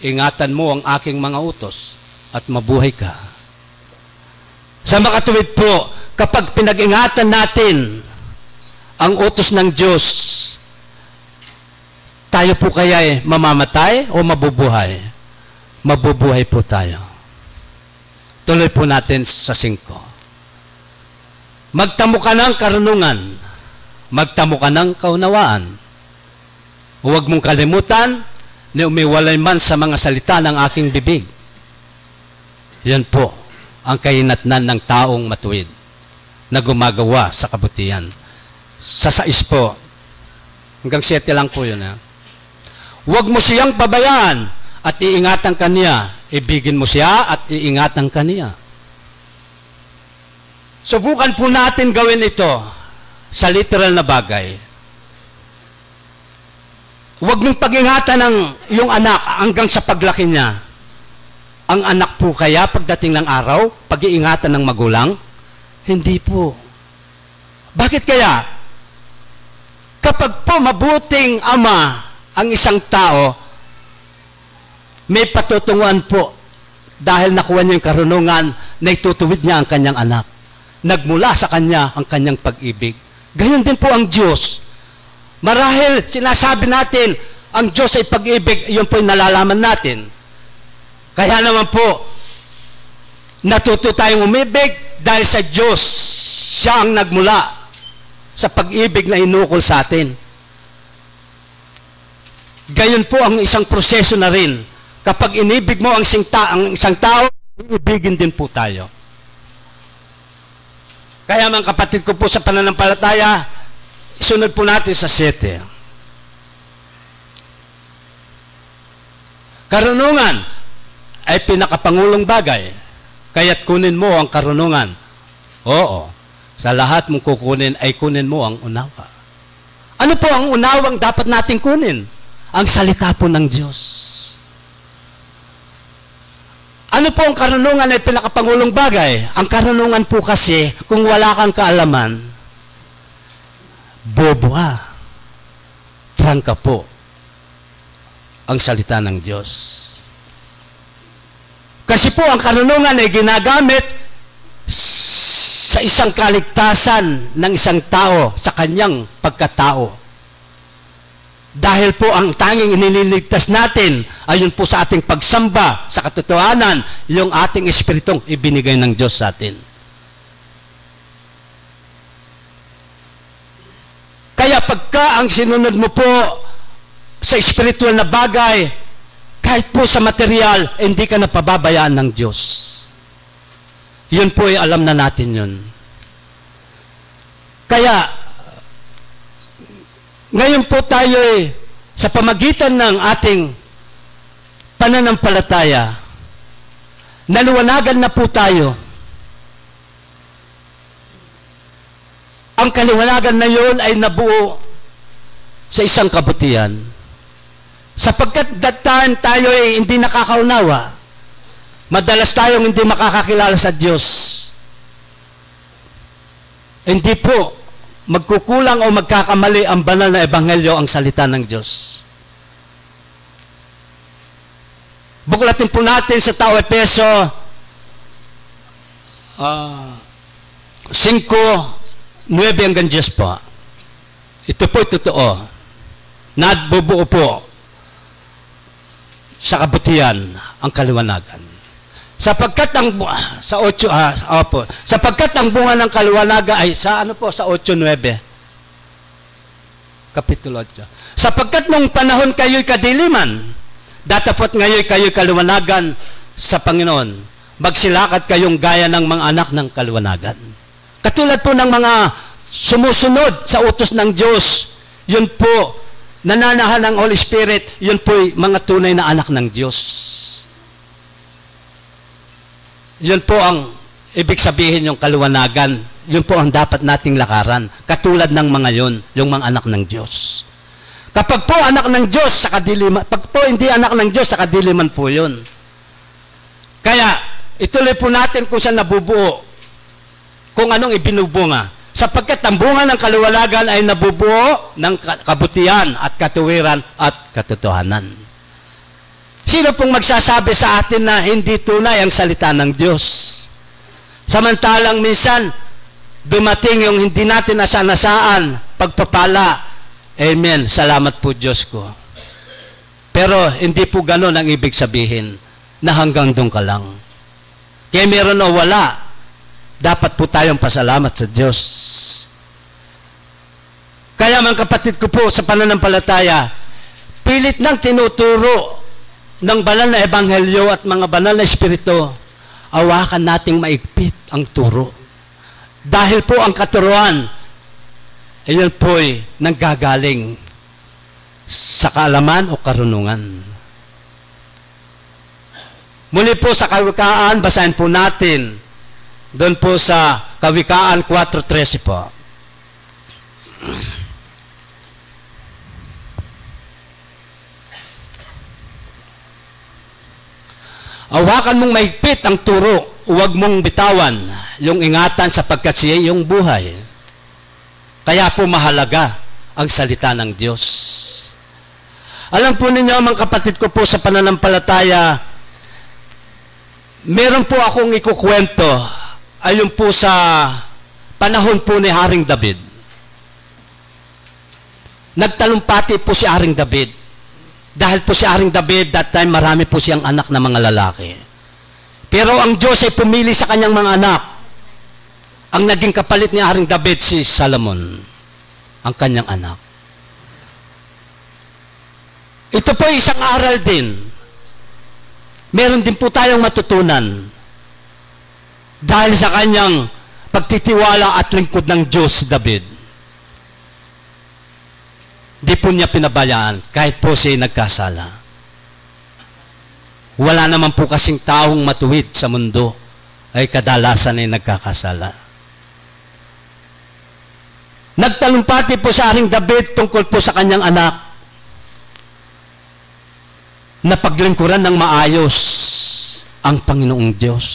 Ingatan mo ang aking mga utos at mabuhay ka. Sa makatuwid po, kapag pinag-ingatan natin ang utos ng Diyos, tayo po kaya mamamatay o mabubuhay? Mabubuhay po tayo. Tuloy po natin sa 5. Magtamo ka ng karunungan. Magtamo ka ng kaunawaan. Huwag mong kalimutan na umiwalay man sa mga salita ng aking bibig. Yan po ang kahinatnan ng taong matuwid na gumagawa sa kabutihan. Sa 6 po, hanggang 7 lang po yun. Huwag mo siyang pabayaan at iingatan ka niya. Ibigin mo siya at iingatan ka niya. Subukan po natin gawin ito sa literal na bagay. Huwag mong pag-ingatan ng iyong anak hanggang sa paglaki niya. Ang anak po kaya pagdating ng araw, pag-iingatan ng magulang? Hindi po. Bakit kaya? Kapag po mabuting ama ang isang tao, may patutunguhan po dahil nakuha niya yung karunungan na itutuwid niya ang kanyang anak. Nagmula sa kanya ang kanyang pag-ibig. Gayon din po ang Diyos. Marahil sinasabi natin, ang Diyos ay pag-ibig, yun po yung nalalaman natin. Kaya naman po, natuto tayong umibig dahil sa Diyos. Siya ang nagmula sa pag-ibig na inukol sa atin. Gayon po ang isang proseso na rin. Kapag inibig mo ang isang tao, iibigin din po tayo. Kaya mga kapatid ko po sa pananampalataya, isunod po natin sa 7. Karunungan ay pinakapangulong bagay. Kaya't kunin mo ang karunungan. Oo. Sa lahat mong kukunin ay kunin mo ang unawa. Ano po ang unawang dapat nating kunin? Ang salita po ng Diyos. Ano po ang karunungan ay pinakapangulong bagay? Ang karunungan po kasi, kung wala kang kaalaman, bobo ka. Trangka po ang salita ng Diyos. Kasi po ang karunungan ay ginagamit sa isang kaligtasan ng isang tao sa kanyang pagkatao. Dahil po ang tanging inililigtas natin ayon po sa ating pagsamba sa katotohanan, yung ating espiritong ibinigay ng Diyos sa atin. kapag ka ang sinunod mo po sa spiritual na bagay, kahit po sa material, hindi ka napababayaan ng Diyos. Yun po ay alam na natin yun. Kaya, ngayon po tayo sa pamagitan ng ating pananampalataya, naluwanagan na po tayo. Ang kaliwanagan na yun ay nabuo sa isang kabutihan. Sapagkat that time tayo ay hindi nakakaunawa, madalas tayong hindi makakakilala sa Diyos. Hindi po magkukulang o magkakamali ang banal na ebanghelyo, ang salita ng Diyos. Buklatin po natin sa Tao Efeso 5:9 hanggang 10 po. Ito po totoo. Nabubuo po sa kabutihan ang kaliwanagan. Sapagkat ang sapagkat ang bunga ng kaliwanagan ay sa sa 8:9. Kapitulo 8. Sapagkat nung panahon kayo'y kadiliman, datapot ngayon kayo'y kaliwanagan sa Panginoon. Magsilakad kayong gaya ng mga anak ng kaliwanagan. Katulad po ng mga sumusunod sa utos ng Diyos, yun po, nananahan ng Holy Spirit, yun po mga tunay na anak ng Diyos. Yun po ang ibig sabihin yung kaliwanagan. Yun po ang dapat nating lakaran. Katulad ng mga yun, yung mga anak ng Diyos. Kapag po anak ng Diyos, sa kadiliman, pag po hindi anak ng Diyos, sa kadiliman po yun. Kaya, ituloy po natin kung saan nabubuo, kung anong ibinubunga. Sapagkat ang bunga ng kaliwanagan ay nabubuo ng kabutihan at katuwiran at katotohanan. Sino pong magsasabi sa atin na hindi tunay ang salita ng Diyos? Samantalang minsan, dumating yung hindi natin asanasaan, pagpapala. Amen. Salamat po Diyos ko. Pero hindi po ganon ang ibig sabihin na hanggang doon ka lang. Kaya meron o wala, dapat po tayong pasalamat sa Diyos. Kaya mga kapatid ko po sa pananampalataya, pilit nang tinuturo ng banal na ebanghelyo at mga banal na espiritu, awakan nating maigpit ang turo. Dahil po ang katuruan, ayun po'y nanggagaling sa kaalaman o karunungan. Muli po sa Kawikaan, basahin po natin doon po sa Kawikaan 4:13 po. Awakan mong mahigpit ang turo, huwag mong bitawan yung ingatan sapagkat siya yung buhay. Kaya po mahalaga ang salita ng Diyos. Alam po ninyo mga kapatid ko po sa pananampalataya, meron po akong ikukwento, ayun po sa panahon po ni Haring David. Nagtalumpati po si Haring David. Dahil po si Haring David, that time marami po siyang anak na mga lalaki. Pero ang Diyos ay pumili sa kanyang mga anak. Ang naging kapalit ni Haring David si Solomon, ang kanyang anak. Ito po ay isang aral din. Meron din po tayong matutunan dahil sa kanyang pagtitiwala at lingkod ng Diyos si David. Di po niya pinabayaan kahit po siya nagkasala. Wala naman po kasing taong matuwid sa mundo ay kadalasan ay nagkakasala. Nagtalumpati po sa Haring David tungkol po sa kanyang anak na paglingkuran ng maayos ang Panginoong Diyos.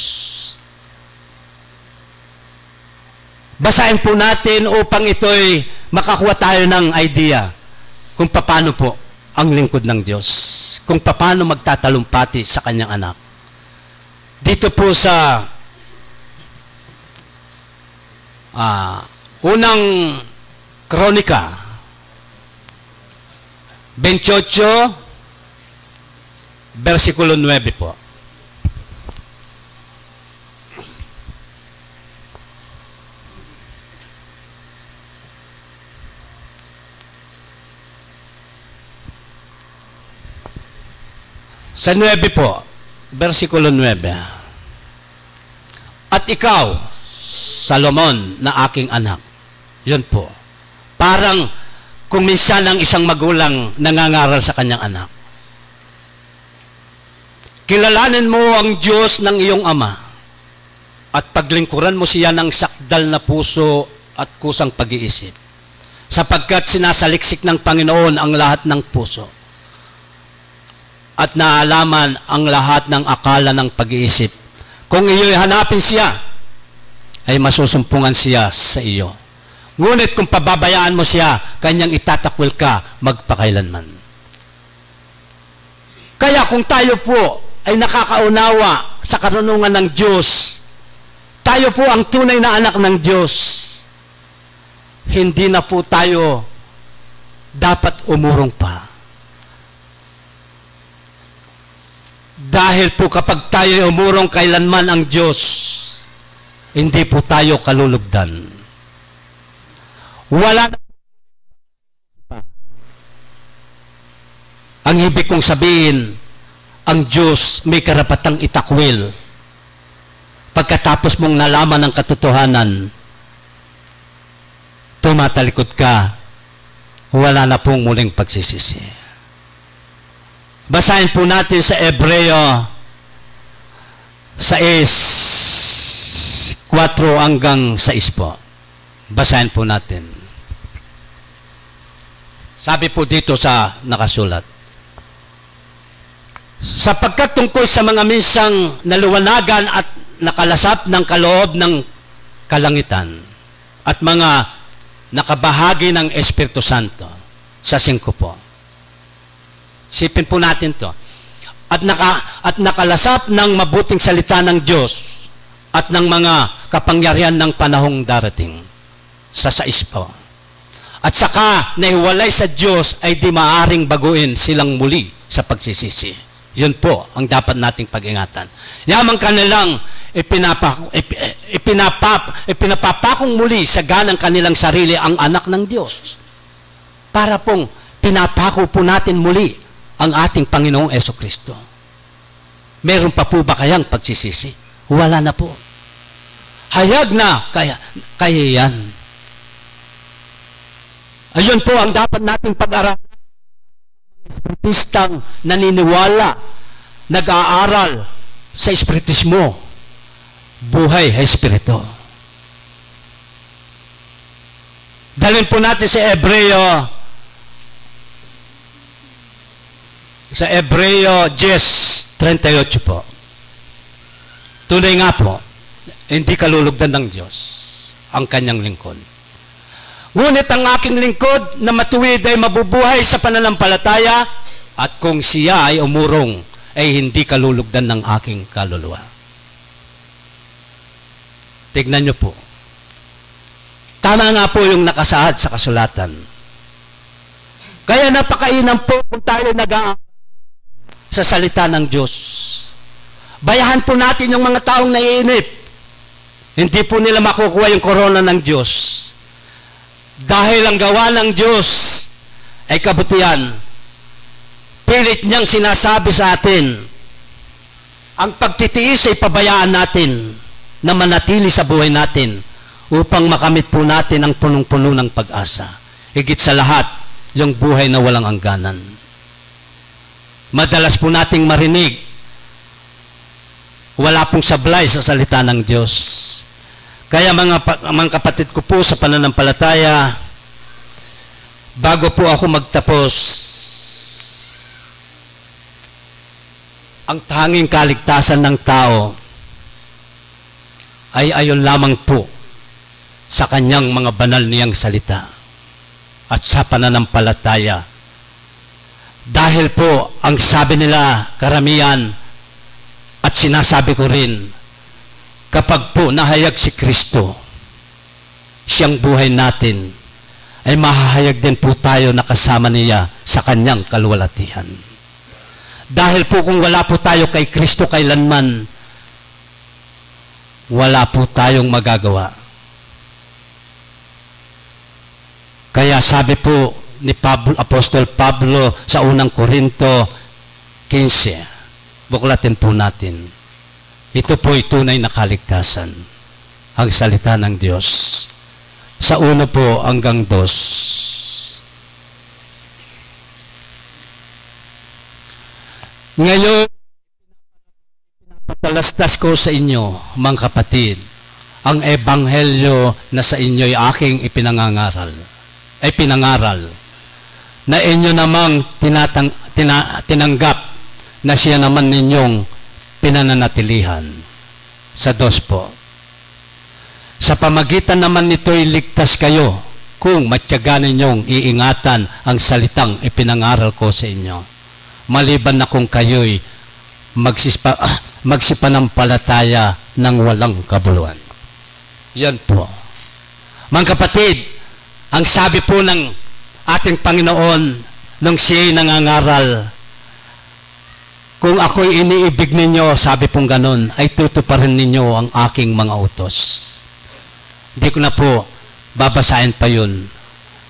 Basahin po natin upang ito'y makakuha tayo ng idea kung paano po ang lingkod ng Diyos, kung paano magtatalumpati sa kanyang anak. Dito po sa unang Kronika 28 versikulo 9 po. Sa 9 po, versikulo 9. At ikaw, Salomon, na aking anak. Yun po. Parang kung minsan ang isang magulang nangangaral sa kanyang anak. Kilalanin mo ang Diyos ng iyong ama at paglingkuran mo siya ng sakdal na puso at kusang pag-iisip. Sapagkat sinasaliksik ng Panginoon ang lahat ng puso at naalaman ang lahat ng akala ng pag-iisip. Kung iyo'y hanapin siya, ay masusumpungan siya sa iyo. Ngunit kung pababayaan mo siya, kanyang itatakwil ka magpakailanman. Kaya kung tayo po ay nakakaunawa sa karunungan ng Diyos, tayo po ang tunay na anak ng Diyos, hindi na po tayo dapat umurong pa. Dahil po kapag tayo umurong kailanman ang Diyos, hindi po tayo kalulugdan. Wala na. Ang ibig kong sabihin, ang Diyos may karapatang itakwil. Pagkatapos mong nalaman ang katotohanan, tumatalikod ka, wala na pong muling pagsisisi. Basahin po natin sa Hebreo 6:4 hanggang 6 po. Basahin po natin. Sabi po dito sa nakasulat, sapagkat tungkol sa mga minsang naluwanagan at nakalasap ng kaloob ng kalangitan at mga nakabahagi ng Espiritu Santo, sa 5 po. Sipin po natin to. At nakalasap ng mabuting salita ng Diyos at ng mga kapangyarihan ng panahong darating, sa 6 po. At saka nahiwalay sa Diyos ay di maaring baguhin silang muli sa pagsisisi. Yun po ang dapat nating pag-ingatan. Yamang kanilang ipinapapakong muli sa ganang kanilang sarili ang anak ng Diyos. Para pong pinapako po natin muli ang ating Panginoong Jesucristo. Meron pa po ba kayang pagsisisi? Wala na po. Hayag na, kaya yan. Ayun po ang dapat nating pag-aralan. Espiritistang naniniwala, nag-aaral sa espiritismo, buhay espiritu. Dalhin po natin sa Hebreo 10:38 po. Tunay nga po, hindi kalulugdan ng Diyos ang kanyang lingkod. Ngunit ang aking lingkod na matuwid ay mabubuhay sa pananampalataya, at kung siya ay umurong, ay hindi kalulugdan ng aking kaluluwa. Tignan niyo po. Tama nga po yung nakasaad sa kasulatan. Kaya napakainam po kung tayo nag-aaral sa salita ng Diyos. Bayahan po natin yung mga taong naiinip. Hindi po nila makukuha yung korona ng Diyos. Dahil ang gawa ng Diyos ay kabutihan. Pilit niyang sinasabi sa atin, ang pagtitiis ay pabayaan natin na manatili sa buhay natin upang makamit po natin ang punong-puno ng pag-asa. Higit sa lahat, yung buhay na walang hangganan. Madalas po nating marinig, wala pong sablay sa salita ng Diyos. Kaya mga kapatid ko po sa pananampalataya, bago po ako magtapos, ang tanging kaligtasan ng tao ay ayon lamang po sa kanyang mga banal niyang salita at sa pananampalataya. Dahil po, ang sabi nila karamihan at sinasabi ko rin, kapag po nahayag si Kristo, siyang buhay natin, ay mahahayag din po tayo na kasama niya sa kanyang kaluwalhatian. Dahil po kung wala po tayo kay Kristo kailanman, wala po tayong magagawa. Kaya sabi po ni Apostol Pablo sa unang Korinto 15, buklatin po natin. Ito po'y tunay na kaligtasan. Ang salita ng Diyos. Sa 1 po hanggang 2. Ngayon, patalastas ko sa inyo, mga kapatid, ang ebanghelyo na sa inyo'y aking pinangaral, na inyo namang tinanggap na siya naman ninyong pinananatilihan. Sa 2 po. Sa pamagitan naman nito'y ligtas kayo kung matyaga ninyong iingatan ang salitang ipinangaral ko sa inyo. Maliban na kung kayo'y magsipanampalataya ng walang kabuluhan. Yan po. Mga kapatid, ang sabi po ng ating Panginoon nung siya'y nangangaral, kung ako'y iniibig ninyo, sabi pong ganon, ay tutuparin ninyo ang aking mga utos. Hindi ko na po babasahin pa yun.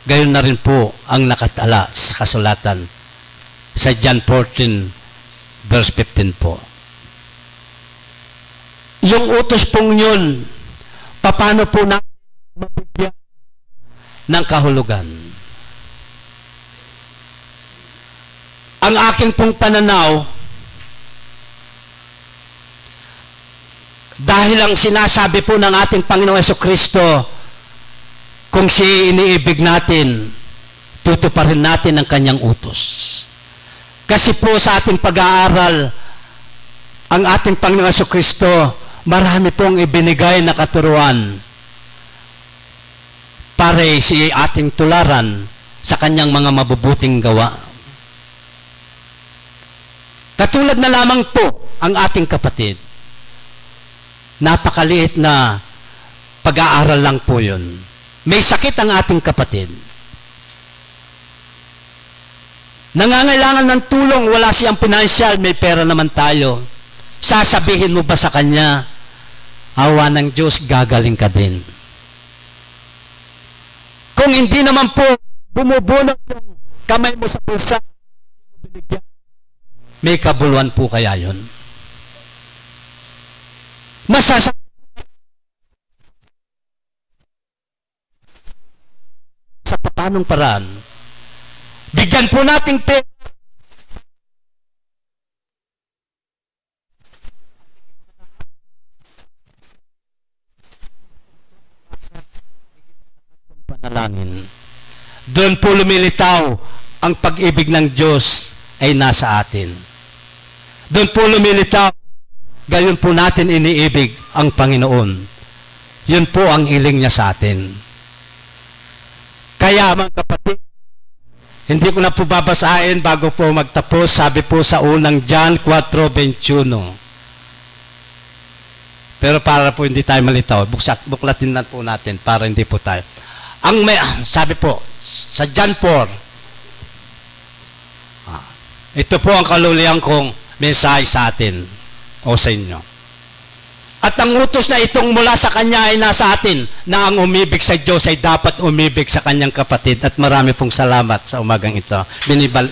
Gayon na rin po ang nakatala sa kasulatan sa John 14 verse 15 po. Yung utos pong yun, paano po na mabigyan ng kahulugan? Ang aking pong pananaw, dahil ang sinasabi po ng ating Panginoong Jesucristo, kung siya iniibig natin, tutuparin natin ang kanyang utos. Kasi po sa ating pag-aaral, ang ating Panginoong Jesucristo, marami pong ibinigay na katuruan para siya ating tularan sa kanyang mga mabubuting gawa. Katulad na lamang po ang ating kapatid. Napakaliit na pag-aaral lang po yun. May sakit ang ating kapatid. Nangangailangan ng tulong, wala siyang financial, may pera naman tayo. Sasabihin mo ba sa kanya, awa ng Diyos, gagaling ka din. Kung hindi naman po, bumubunot yung kamay mo sa bulsa, may kabuluhan po kaya yun? Masasabi sa paanong paraan, bigyan po nating pera panalangin. Doon po lumilitaw ang pag-ibig ng Diyos ay nasa atin. Doon po lumilitaw, gayon po natin iniibig ang Panginoon. Yun po ang hiling niya sa atin. Kaya mga kapatid, hindi ko na po babasahin bago po magtapos. Sabi po sa unang John 4:21. Pero para po hindi tayo malitaw, buklatin na po natin para hindi po tayo. Sabi po, sa John 4, ito po ang kaluliang kong mensahe sa atin o sa inyo. At ang utos na itong mula sa Kanya ay nasa atin, na ang umibig sa Diyos ay dapat umibig sa kanyang kapatid. At marami pong salamat sa umagang ito.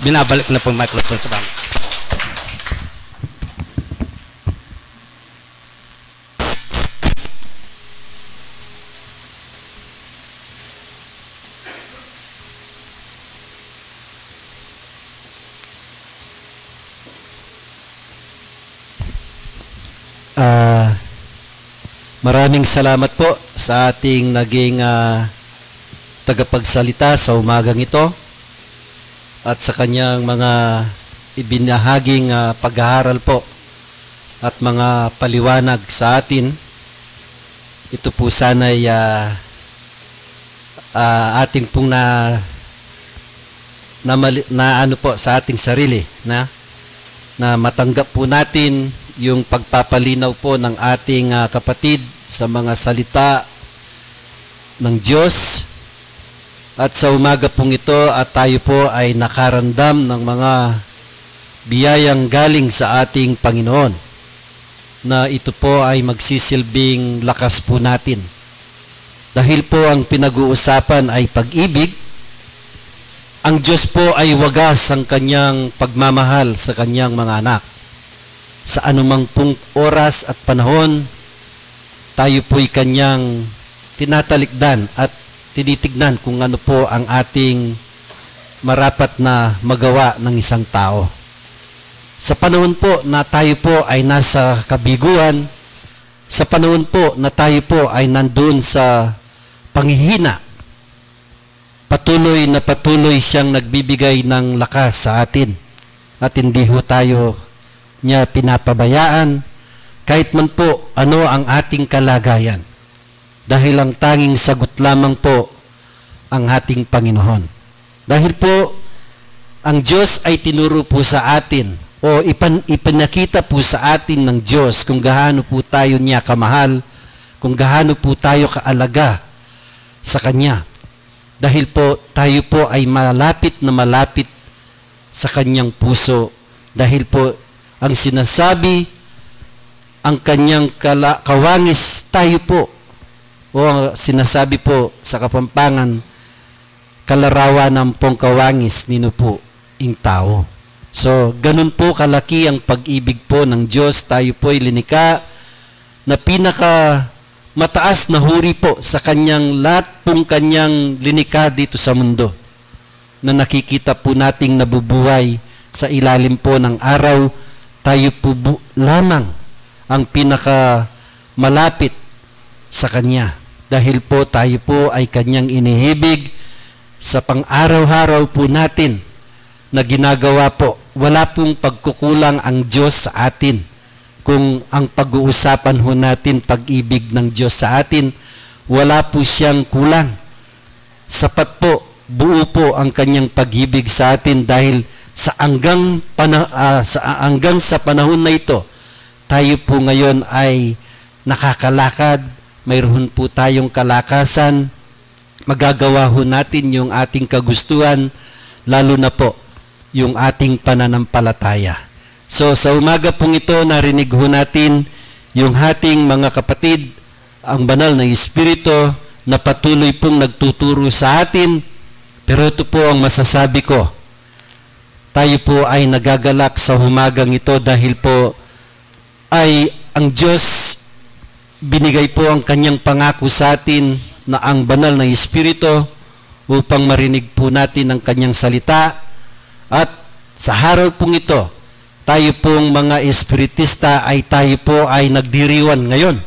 Binabalik na pong microphone sa bangko. Maraming salamat po sa ating naging tagapagsalita sa umagang ito at sa kanyang mga ibinahaging pag-aaral po at mga paliwanag sa atin. Ito po sana'y ating pong ano po sa ating sarili na matanggap po natin yung pagpapalinaw po ng ating kapatid sa mga salita ng Diyos. At sa umaga pong ito at tayo po ay nakarandam ng mga biyayang galing sa ating Panginoon, na ito po ay magsisilbing lakas po natin. Dahil po ang pinag-uusapan ay pag-ibig, ang Diyos po ay wagas ang kanyang pagmamahal sa kanyang mga anak. sa anumang pong oras at panahon, tayo po'y kanyang tinatalikdan at tinitignan kung ano po ang ating marapat na magawa ng isang tao. Sa panahon po na tayo po ay nasa kabiguan, sa panahon po na tayo po ay nandun sa panghihina, patuloy na patuloy siyang nagbibigay ng lakas sa atin at hindi ho tayo niya pinapabayaan kahit man po ano ang ating kalagayan, dahil ang tanging sagot lamang po ang ating Panginoon. Dahil po ang Diyos ay tinuro po sa atin o ipinakita po sa atin ng Diyos kung gaano po tayo niya kamahal, kung gaano po tayo kaalaga sa Kanya. Dahil po tayo po ay malapit na malapit sa Kanyang puso. Dahil po ang sinasabi, ang Kanyang kawangis tayo po. O sinasabi po sa Kapampangan, kalarawan ng pong kawangis nino po ing tao. So, ganun po kalaki ang pag-ibig po ng Diyos. Tayo po ay linika na pinaka mataas na huri po sa Kanyang lahat pong Kanyang linika dito sa mundo, na nakikita po nating nabubuhay sa ilalim po ng araw. Tayo po lamang ang pinaka malapit sa Kanya, dahil po tayo po ay Kanyang inihibig sa pang-araw-araw po natin na ginagawa po. Wala pong pagkukulang ang Diyos sa atin. Kung ang pag-uusapan ho natin pag-ibig ng Diyos sa atin, wala po siyang kulang. Sapat po, buo po ang Kanyang pag-ibig sa atin, dahil sa hanggang sa panahon na ito, tayo po ngayon ay nakakalakad, mayroon po tayong kalakasan, magagawa ho natin yung ating kagustuhan, lalo na po yung ating pananampalataya. So sa umaga pong ito, narinig ho natin yung ating mga kapatid, ang banal na Espiritu na patuloy pong nagtuturo sa atin. Pero ito po ang masasabi ko, tayo po ay nagagalak sa umagang ito dahil po ay ang Diyos binigay po ang Kanyang pangako sa atin na ang banal na Espiritu upang marinig po natin ang Kanyang salita. At sa araw pong ito, tayo pong mga Espiritista ay tayo po ay nagdiriwan ngayon.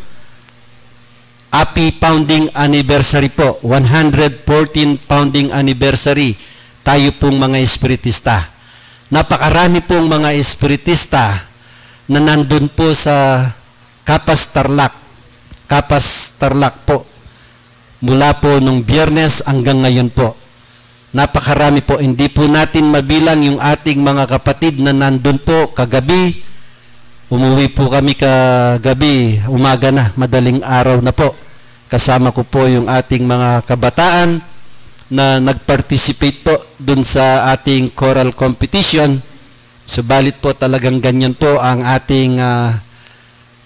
Happy founding anniversary po, 114th founding anniversary, tayo pong mga Espiritista. Napakarami pong mga Espiritista na nandun po sa Kapas Tarlac po. Mula po nung Biyernes hanggang ngayon po. Napakarami po. Hindi po natin mabilang yung ating mga kapatid na nandun po kagabi. Umuwi po kami kagabi, umaga na, madaling araw na po. Kasama ko po yung ating mga kabataan na nag-participate po dun sa ating choral competition. Subalit po talagang ganyan po ang ating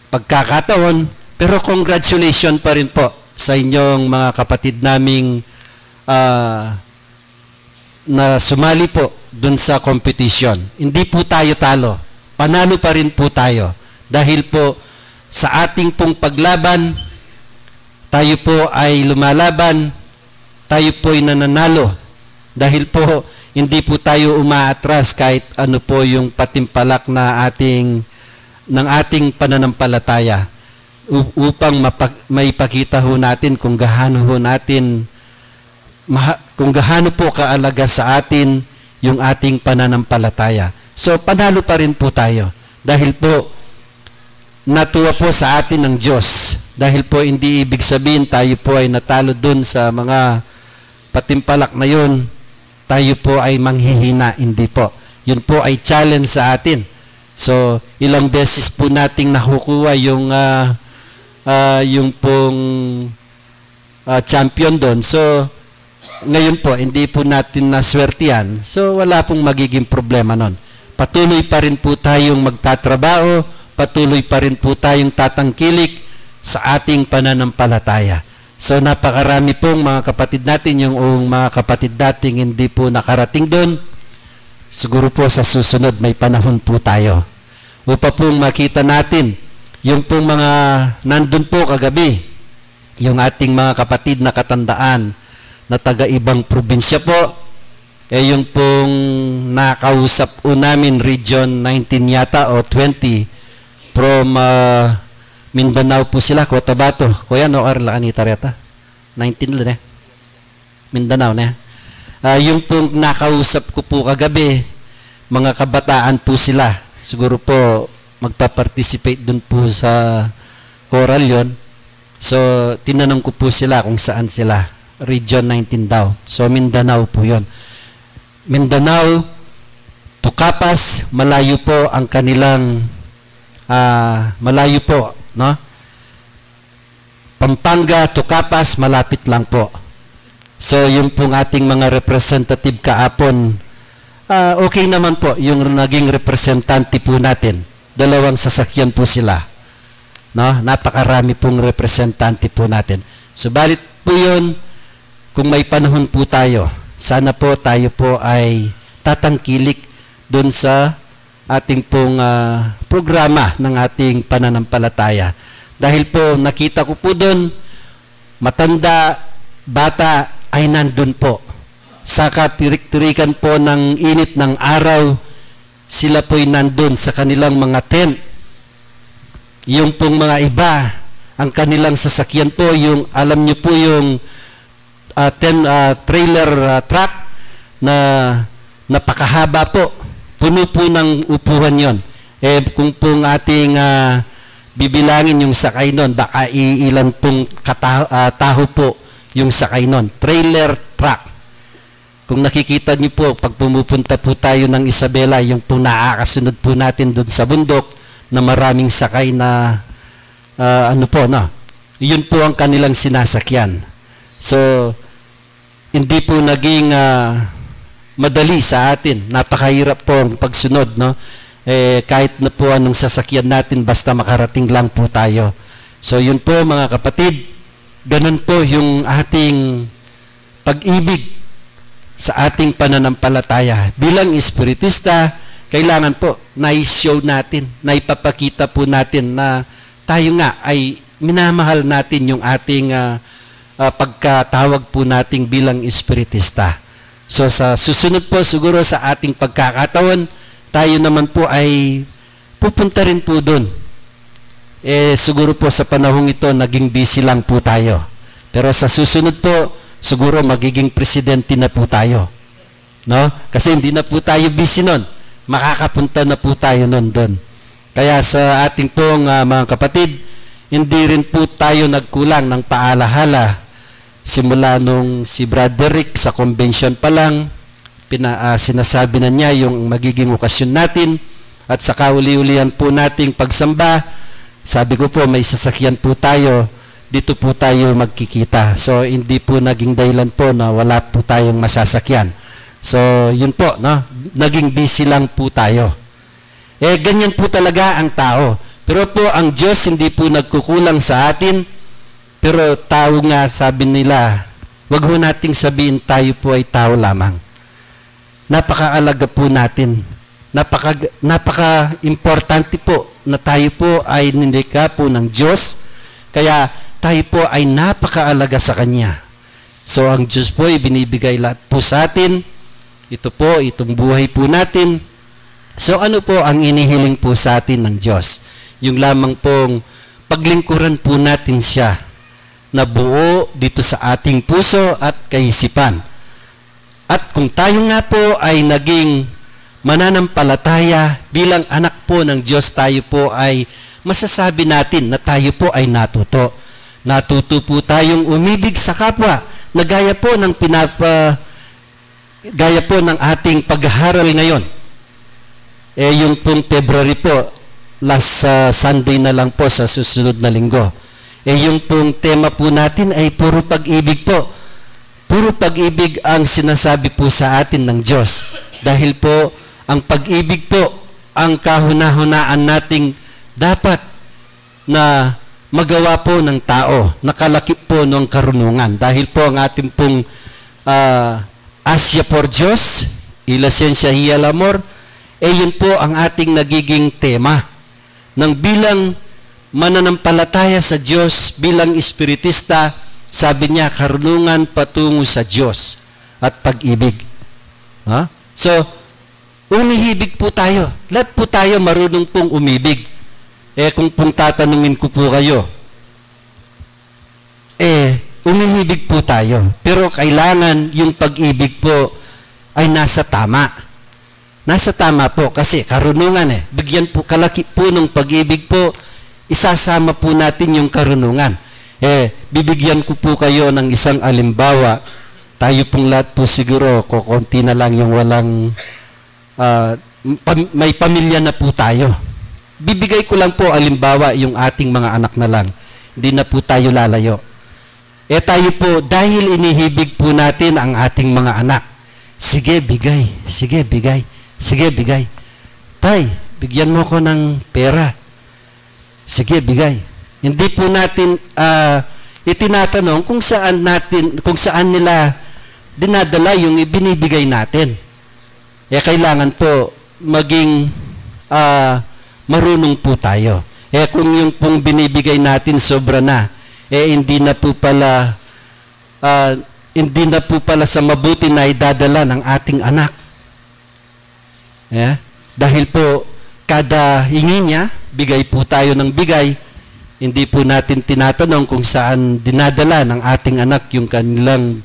pagkakataon. Pero congratulations pa rin po sa inyong mga kapatid naming na sumali po dun sa competition. Hindi po tayo talo. Panalo pa rin po tayo. Dahil po sa ating pong paglaban, tayo po ay lumalaban, tayo po ay nananalo. Dahil po hindi po tayo umaatras kahit ano po yung patimpalak na ng ating pananampalataya, upang maipakita ho natin kung gaano po kaalaga sa atin yung ating pananampalataya. So panalo pa rin po tayo dahil po natuwa po sa atin ng Diyos. Dahil po hindi ibig sabihin tayo po ay natalo dun sa mga patimpalak na yun, tayo po ay manghihina. Hindi po. Yun po ay challenge sa atin. So ilang beses po nating nakukuha yung pong champion doon. So ngayon po, hindi po natin naswertihan. So wala pong magiging problema nun. Patuloy pa rin po tayong magtatrabaho, patuloy pa rin po tayong tatangkilik sa ating pananampalataya. So napakarami pong mga kapatid natin, yung mga kapatid nating hindi po nakarating doon. Siguro po sa susunod may panahon po tayo upang pong makita natin yung pong mga nandun po kagabi, yung ating mga kapatid na katandaan na taga-ibang probinsya po, yung pong nakausap po namin, Region 19 yata o 20, from Mindanao po sila, Cotabato. Kuya, no, Arla, Anita, Reta? 19 lang Mindanao na. Yung pong nakausap ko po kagabi, mga kabataan po sila. Siguro po magpa-participate dun po sa choral yon. So, tinanong ko po sila kung saan sila. Region 19 daw. So, Mindanao po yon. Mindanao to Capas, malayo po ang kanilang malayo po, no? Pampanga to Capas, malapit lang po. So, yung pong ating mga representative kaapon, okay naman po yung naging representante po natin. 2 sasakyan po sila. No? Napakarami pong representante po natin. Subalit po yun, kung may panahon po tayo, sana po tayo po ay tatangkilik doon sa ating pong programa ng ating pananampalataya. Dahil po nakita ko po doon, matanda, bata ay nandun po. Sa katirik-tirikan po ng init ng araw, sila po'y nandun sa kanilang mga tent. Yung pong mga iba, ang kanilang sasakyan po, yung alam nyo po yung trailer truck na napakahaba po. Puno po ng upuan yon. Kung pong ating bibilangin yung sakay nun, baka ilan pong taho po yung sakay nun. Trailer truck. Kung nakikita niyo po, pag pumupunta po tayo ng Isabela, yung po nakakasunod po natin doon sa bundok na maraming sakay na yun po ang kanilang sinasakyan. So, hindi po naging madali sa atin. Napakahirap po ang pagsunod, no? Kahit na po anong sasakyan natin, basta makarating lang po tayo. So, yun po mga kapatid, ganun po yung ating pag-ibig sa ating pananampalataya. Bilang espiritista, kailangan po na-show natin, na ipapakita po natin na tayo nga ay minamahal natin yung ating pagkatawag po nating bilang espiritista. So sa susunod po siguro sa ating pagkakataon, tayo naman po ay pupunta rin po doon. Siguro po sa panahong ito, naging busy lang po tayo. Pero sa susunod po, siguro magiging presidente na po tayo. No? Kasi hindi na po tayo busy nun. Makakapunta na po tayo nun doon. Kaya sa ating pong mga kapatid, hindi rin po tayo nagkulang ng paalahala. Simula nung si Brother Rick sa convention pa lang, sinasabi na niya yung magiging okasyon natin at sa kauli-ulian po nating pagsamba. Sabi ko po, may sasakyan po tayo. Dito po tayo magkikita. So, hindi po naging dahilan po na wala po tayong masasakyan. So, yun po, no? Naging busy lang po tayo. Ganyan po talaga ang tao. Pero po, ang Diyos hindi po nagkukulang sa atin. Pero tao nga, sabi nila, wag ho nating sabihin tayo po ay tao lamang. Napakaalaga po natin. Napaka-importante po na tayo po ay nilikha po ng Diyos. Kaya, tayo po ay napakaalaga sa Kanya. So, ang Diyos po ay binibigay lahat po sa atin. Ito po, itong buhay po natin. So, ano po ang inihiling po sa atin ng Diyos? Yung lamang pong paglingkuran po natin siya na buo dito sa ating puso at kaisipan. At kung tayo nga po ay naging mananampalataya bilang anak po ng Diyos, tayo po ay masasabi natin na tayo po ay natuto. Natuto po tayong umibig sa kapwa na gaya po ng ng ating pag-aaral ngayon. Yung pong February po, last Sunday na lang po sa susunod na linggo. Yung pong tema po natin ay puro pag-ibig po. Puro pag-ibig ang sinasabi po sa atin ng Diyos. Dahil po, ang pag-ibig po, ang kahuna-hunaan nating dapat na magawa po ng tao, nakalakip po ng karunungan. Dahil po ang ating pong Asya por Diyos, y la ciencia y el amor, yun po ang ating nagiging tema. Nang bilang mananampalataya sa Diyos, bilang espiritista, sabi niya, karunungan patungo sa Diyos at pag-ibig. Ha? So, umihibig po tayo. Lahat po tayo marunong pong umibig. Kung pong tatanungin ko po kayo, umihibig po tayo. Pero kailangan yung pag-ibig po ay nasa tama. Nasa tama po kasi karunungan Bigyan po kalaki po ng pag-ibig po, isasama po natin yung karunungan. Bibigyan ko po kayo ng isang alimbawa. Tayo pong lahat po siguro, kukunti na lang yung walang, may pamilya na po tayo. Bibigay ko lang po alimbawa yung ating mga anak na lang. Hindi na po tayo lalayo. Tayo po, dahil inihibig po natin ang ating mga anak, sige, bigay. Sige, bigay. Sige, bigay. Tay, bigyan mo ko ng pera. Sige, bigay. Hindi po natin itinatanong kung saan nila dinadala yung ibinibigay natin. Kailangan po maging marunong po tayo. Kung yung pong binibigay natin sobra na, hindi na po pala sa mabuti na idadala ng ating anak. Dahil po, kada hingi niya, bigay po tayo ng bigay, hindi po natin tinatanong kung saan dinadala ng ating anak yung kanilang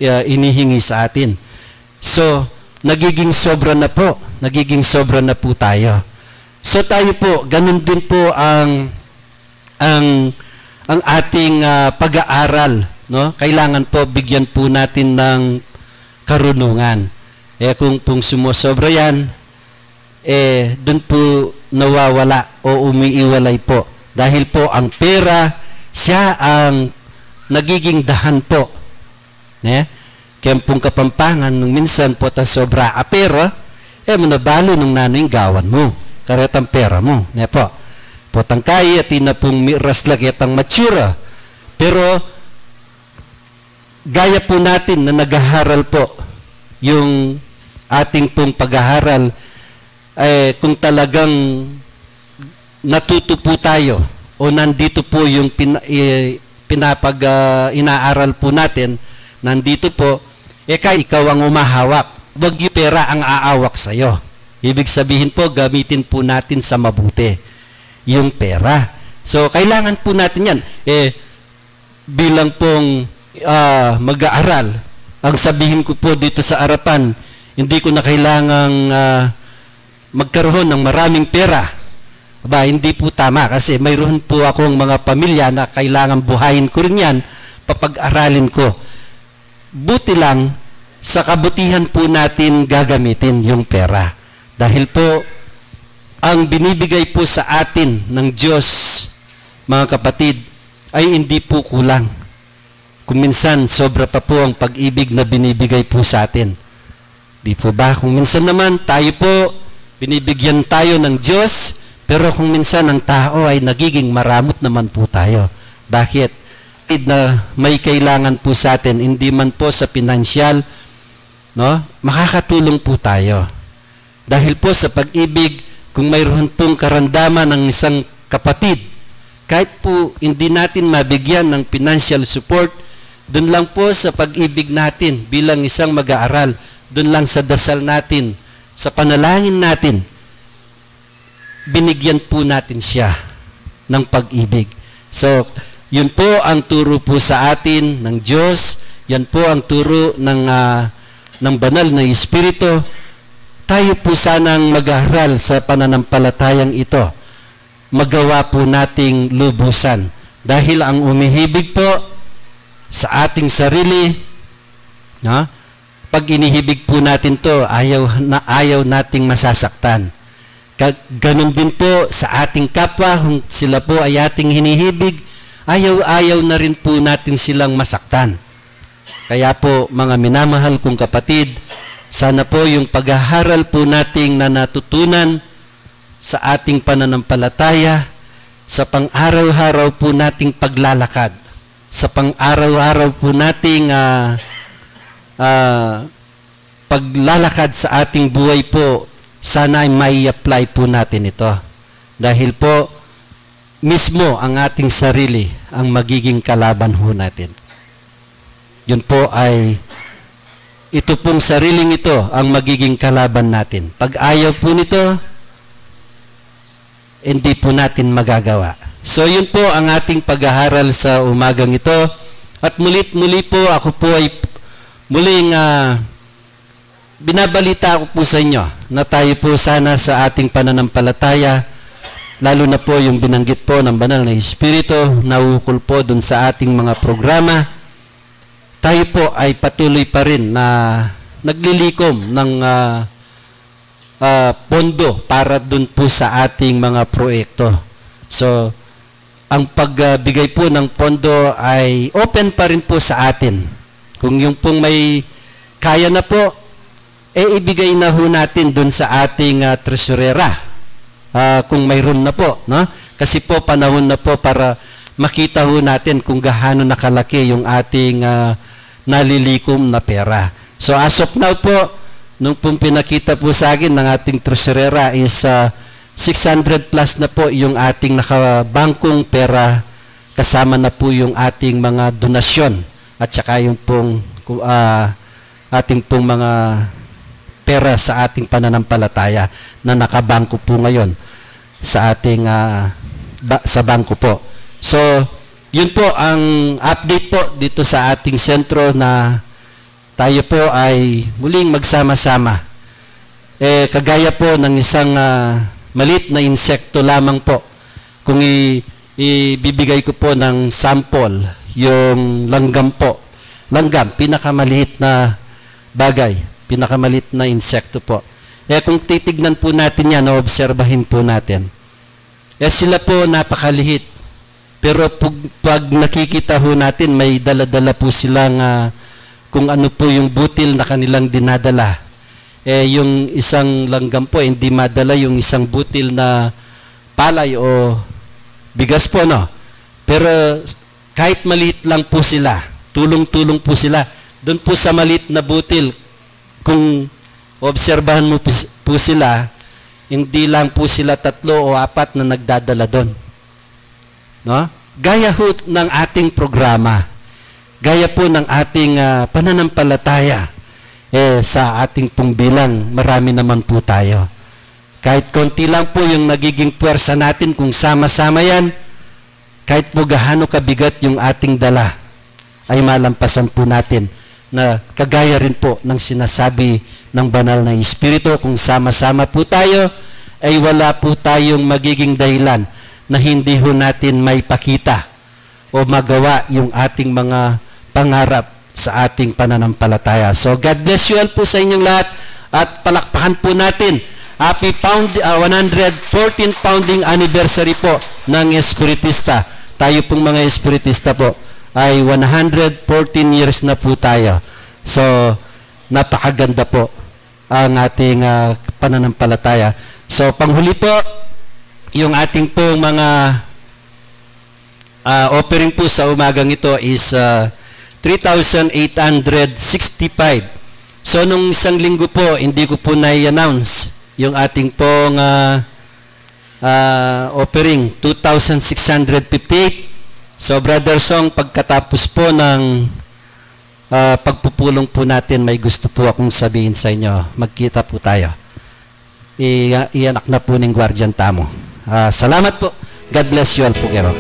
inihingi sa atin. So, nagiging sobra na po. Nagiging sobra na po tayo. So, tayo po, ganun din po ang ating pag-aaral. No? Kailangan po, bigyan po natin ng karunungan. Kung pong sumusobra yan, dun po nawawala o umiiwalay po. Dahil po ang pera, siya ang nagiging dahan po. Kaya pong Kapampangan, nung minsan po ta sobra a pera, manabalo nung nanoy gawan mo. Karetang pera mo. Po. Potang kaya, tina pong miras laketang matsura. Pero, gaya po natin na nag-aharal po yung ating pong pag-aharal, kung talagang natuto po tayo o nandito po yung inaaral po natin, nandito po, kaya ikaw ang umahawak. Huwag yung pera ang aawak sa'yo. Ibig sabihin po, gamitin po natin sa mabuti yung pera. So, kailangan po natin yan. Bilang pong mag-aaral, ang sabihin ko po dito sa harapan, hindi ko na kailangang magkaroon ng maraming pera. Hindi po tama kasi mayroon po akong mga pamilya na kailangan buhayin ko rin yan, papag-aralin ko. Buti lang, sa kabutihan po natin gagamitin yung pera. Dahil po, ang binibigay po sa atin ng Diyos, mga kapatid, ay hindi po kulang. Kung minsan, sobra pa po ang pag-ibig na binibigay po sa atin. Di po ba? Kung minsan naman, tayo po, binibigyan tayo ng Diyos, pero kung minsan ang tao ay nagiging maramot naman po tayo. Bakit? Na may kailangan po sa atin, hindi man po sa pinansyal, no? Makakatulong po tayo. Dahil po sa pag-ibig, kung mayroon pong karamdaman ng isang kapatid, kahit po hindi natin mabigyan ng financial support, dun lang po sa pag-ibig natin bilang isang mag-aaral, dun lang sa dasal natin, sa panalangin natin, binigyan po natin siya ng pag-ibig. So, yun po ang turo po sa atin ng Diyos, yan po ang turo ng banal na Espiritu. Tayo po sanang mag-aaral sa pananampalatayang ito. Magawa po nating lubusan. Dahil ang umihibig po sa ating sarili, pag inihibig po natin to, ayaw nating masasaktan. Ganon din po sa ating kapwa, kung sila po ay ating hinihibig, ayaw na rin po natin silang masaktan. Kaya po, mga minamahal kong kapatid, sana po yung pag-aaral po nating na natutunan sa ating pananampalataya, sa pang-araw-araw po nating paglalakad, sa pang-araw-araw po nating paglalakad sa ating buhay po, sana ay may apply po natin ito. Dahil po, mismo ang ating sarili ang magiging kalaban ho natin. Yun po ay, ito pong sariling ito ang magiging kalaban natin. Pag ayaw po nito, hindi po natin magagawa. So yun po ang ating pag-aaral sa umagang ito. At muli po, ako po ay muling binabalita ko po sa inyo na tayo po sana sa ating pananampalataya, lalo na po yung binanggit po ng Banal na Espiritu, nauukol po dun sa ating mga programa, tayo po ay patuloy pa rin na naglilikom ng pondo para dun po sa ating mga proyekto. So, ang pagbigay po ng pondo ay open pa rin po sa atin. Kung yung pong may kaya na po, ibigay na ho natin dun sa ating tresurera. Kung mayroon na po. No? Kasi po, panahon na po para makita ho natin kung gaano nakalaki yung ating nalilikom na pera. So as of now po, nung pong pinakita po sa akin ng ating tresurera is 600 plus na po yung ating nakabangkong pera, kasama na po yung ating mga donasyon at saka yung pong ating pong mga pera sa ating pananampalataya na nakabangko po ngayon sa ating sa bangko po. So, yun po ang update po dito sa ating sentro na tayo po ay muling magsama-sama. Kagaya po ng isang maliit na insekto lamang po. Kung ibibigay ko po ng sample, yung langgam po. Langgam, pinakamaliit na bagay, pinakamaliit na insekto po. Kung titignan po natin yan, obserbahin po natin. Sila po napakalihit. Pero pag nakikita ho natin, may dala-dala po silang kung ano po yung butil na kanilang dinadala. Yung isang langgam po, hindi madala yung isang butil na palay o bigas po, no? Pero kahit maliit lang po sila, tulong-tulong po sila. Doon po sa maliit na butil, kung obserbahan mo po sila, hindi lang po sila 3 o 4 na nagdadala doon. No? Gaya ho ng ating programa, gaya po ng ating pananampalataya, sa ating pong bilang, marami naman po tayo. Kahit konti lang po yung nagiging puwersa natin kung sama-sama yan, kahit po gaano kabigat yung ating dala, ay malampasan po natin na kagaya rin po ng sinasabi ng Banal na Espiritu, kung sama-sama po tayo, ay wala po tayong magiging dahilan na hindi ho natin may pakita o magawa yung ating mga pangarap sa ating pananampalataya. So God bless you all po sa inyong lahat at palakpakan po natin. Happy 114th founding anniversary po ng Espiritista. Tayo pong mga Espiritista po ay 114 years na po tayo. So napakaganda po ang ating pananampalataya. So panghuli po, yung ating pong mga offering po sa umagang ito is 3,865. So, nung isang linggo po, hindi ko po na-announce yung ating pong offering, 2,658. So, Brother Song, pagkatapos po ng pagpupulong po natin, may gusto po akong sabihin sa inyo. Magkita po tayo. Ianak na po ng Guardian Tamo. Salamat po. God bless you all po, Kero.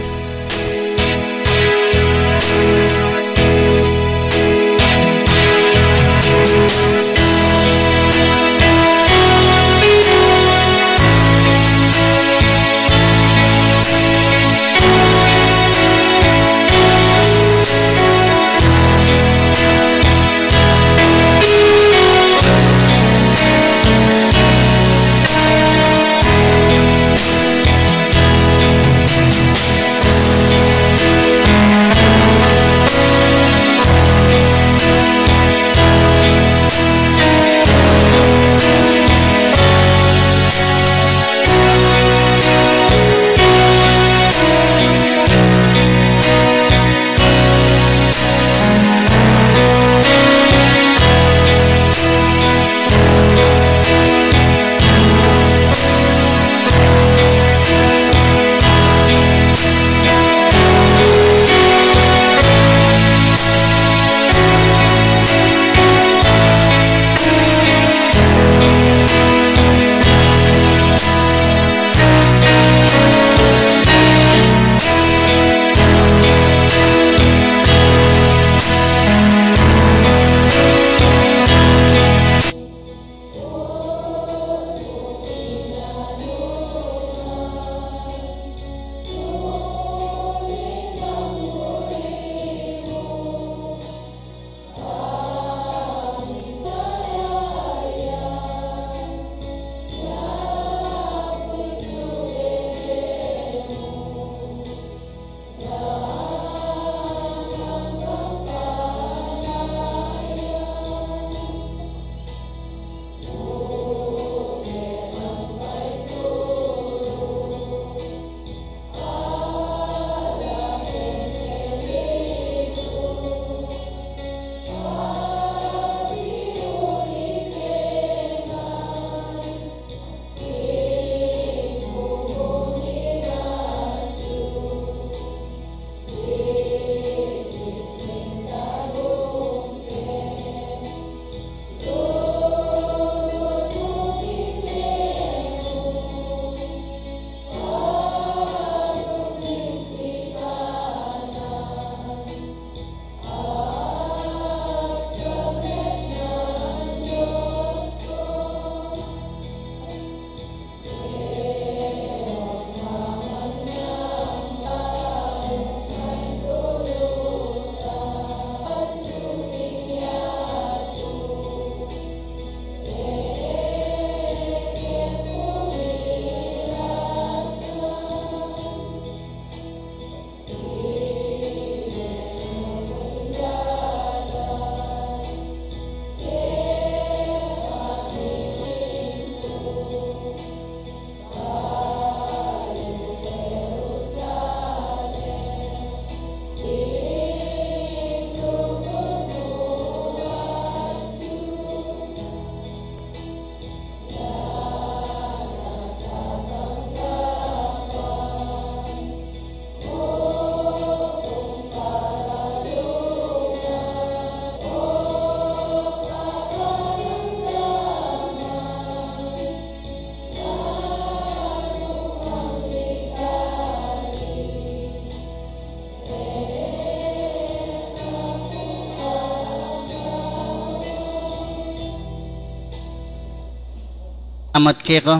Amat keko.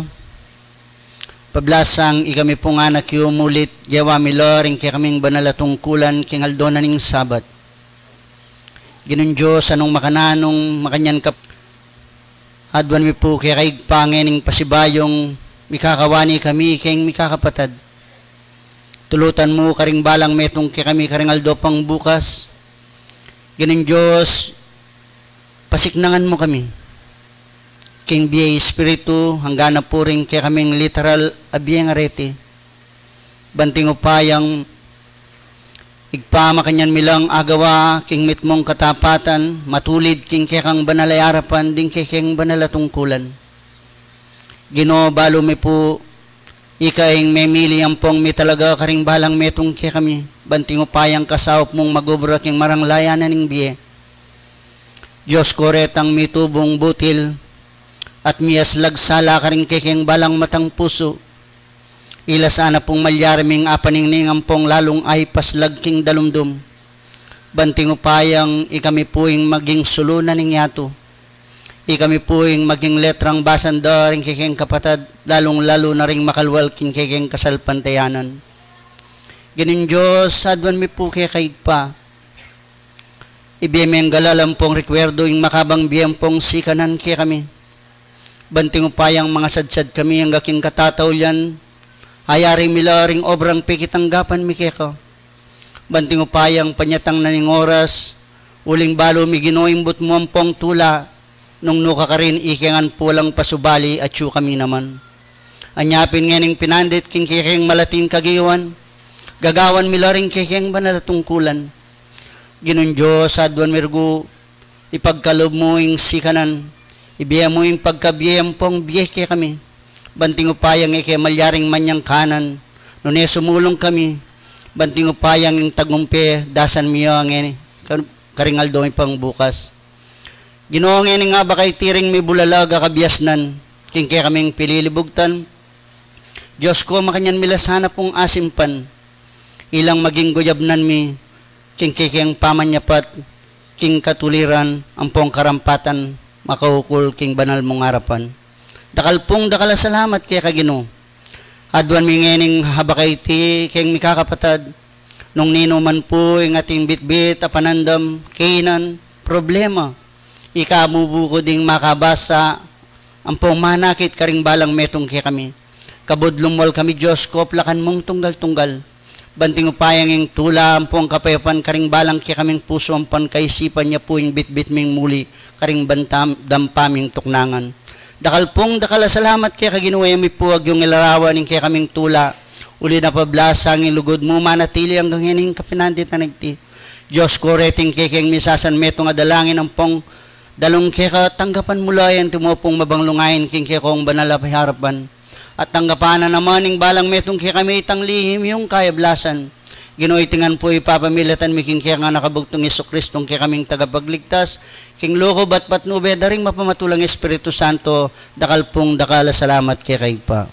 Pablasang ikami po nga nakiumulit, yawa mi loring kaya kaming banalatungkulan king aldonan ning sabat. Ginun Diyos, anong makananong makanyan kap. Adwan mi po kaya kaig pangening pasibayong mikakawani kami kayong mikakapatad. Tulutan mo karing balang metong kaya kami karing aldo pang bukas. Ginun Diyos, pasiknangan mo kami. King biya Espiritu, hanggang na po rin kaya kaming literal abiyang arete. Banting upayang igpama kanyan milang agawa, king mitmong katapatan, matulid king kaya kang banalay arapan, ding kaya kang banalatungkulan. Ginoo, balo mi po, ikaing memili ang pong mi talaga karing balang metong kaya kami. Banting upayang kasawap mong magubra king marang layanan ng biya. Diyos koretang mitubong butil, at miyas lagsala ka rin kekeng balang matang puso. Ila sana pong malyaraming apaning ningampong lalong ay paslag king dalumdum. Banting upayang ikami puing maging sulunan ng yato. Ikami puing maging letrang basanda rin kekeng kapatad, lalong lalo na rin makalwal king kekeng kasalpantayanan. Ganin Diyos, adwan mi po kekay pa. Ibiyemeng galalampong rekwerdo yung makabang biyempong sikanan kaya kami. Banting upayang mga sadsad kami ang gaking katataw yan, ayari milaring obrang pikitanggapan mi keko. Banting upayang panyatang naning oras, uling balo mi ginoimbot mo ang pong tula, nung nuka ka rin ikingan pulang pasubali at yu kami naman. Anyapin nganing pinandit king kiking malating kagiwan, gagawan milaring kiking banalatungkulan. Ginon Diyos, adwan mirgo, ipagkalob mo ing sikanan, ibiya mo yung pagkabiyam pong biyay kaya kami. Banting upayang ike malyaring manyang kanan. Nune sumulong kami. Banting upayang yung tagumpe, dasan miyo ang ene. Karingaldo may pang bukas. Ginoo nga nga ba kay tiring may bulalaga kabiyasnan. King kaya kaming pililibugtan. Diyos ko makanyan milasana pong asimpan. Ilang maging guyabnan mi. King kikiyang pamanyapat. King katuliran. Ang pong karampatan. Makahukul king banal mong harapan. Dakalpong dakala salamat kaya kagino. Adwan mi ngening habakay ti kayang mikakapatad. Nung nino man po yung ating bitbit, apanandam, kainan, problema. Ikamubuko ding makabasa, ang pong manakit karing balang metong kaya kami. Kabudlumwal kami Diyos ko, plakan mong tunggal-tunggal. Banting upayang yung tula, ang pong kapayapan, karing balang kaya kaming puso, ang pankaisipan niya po yung bitbit ming muli, karing dampaming tuknangan. Dakalpong dakala salamat kaya kaginuway mi puwag yung ilarawan ng kaya kaming tula, uli na pablasa ang ilugod mo, manatili hanggang yaning kapinandit na nagti. Diyos ko reting kaya kayang misasan metong adalangin ang pong dalong kaya tanggapan mula yan, tumupong mabanglungayin king kaya kong banalapay harapan. At tanggapan na naman ng balang metong kaya kami itang lihim yung kayablasan. Ginoitingan po ipapamilatan mi king kaya nga nakabugtong Jesucristong kaya kaming tagapagligtas. King loko bat patnube daring mapamatulang Espiritu Santo, dakalpong dakala salamat kaya kay pa.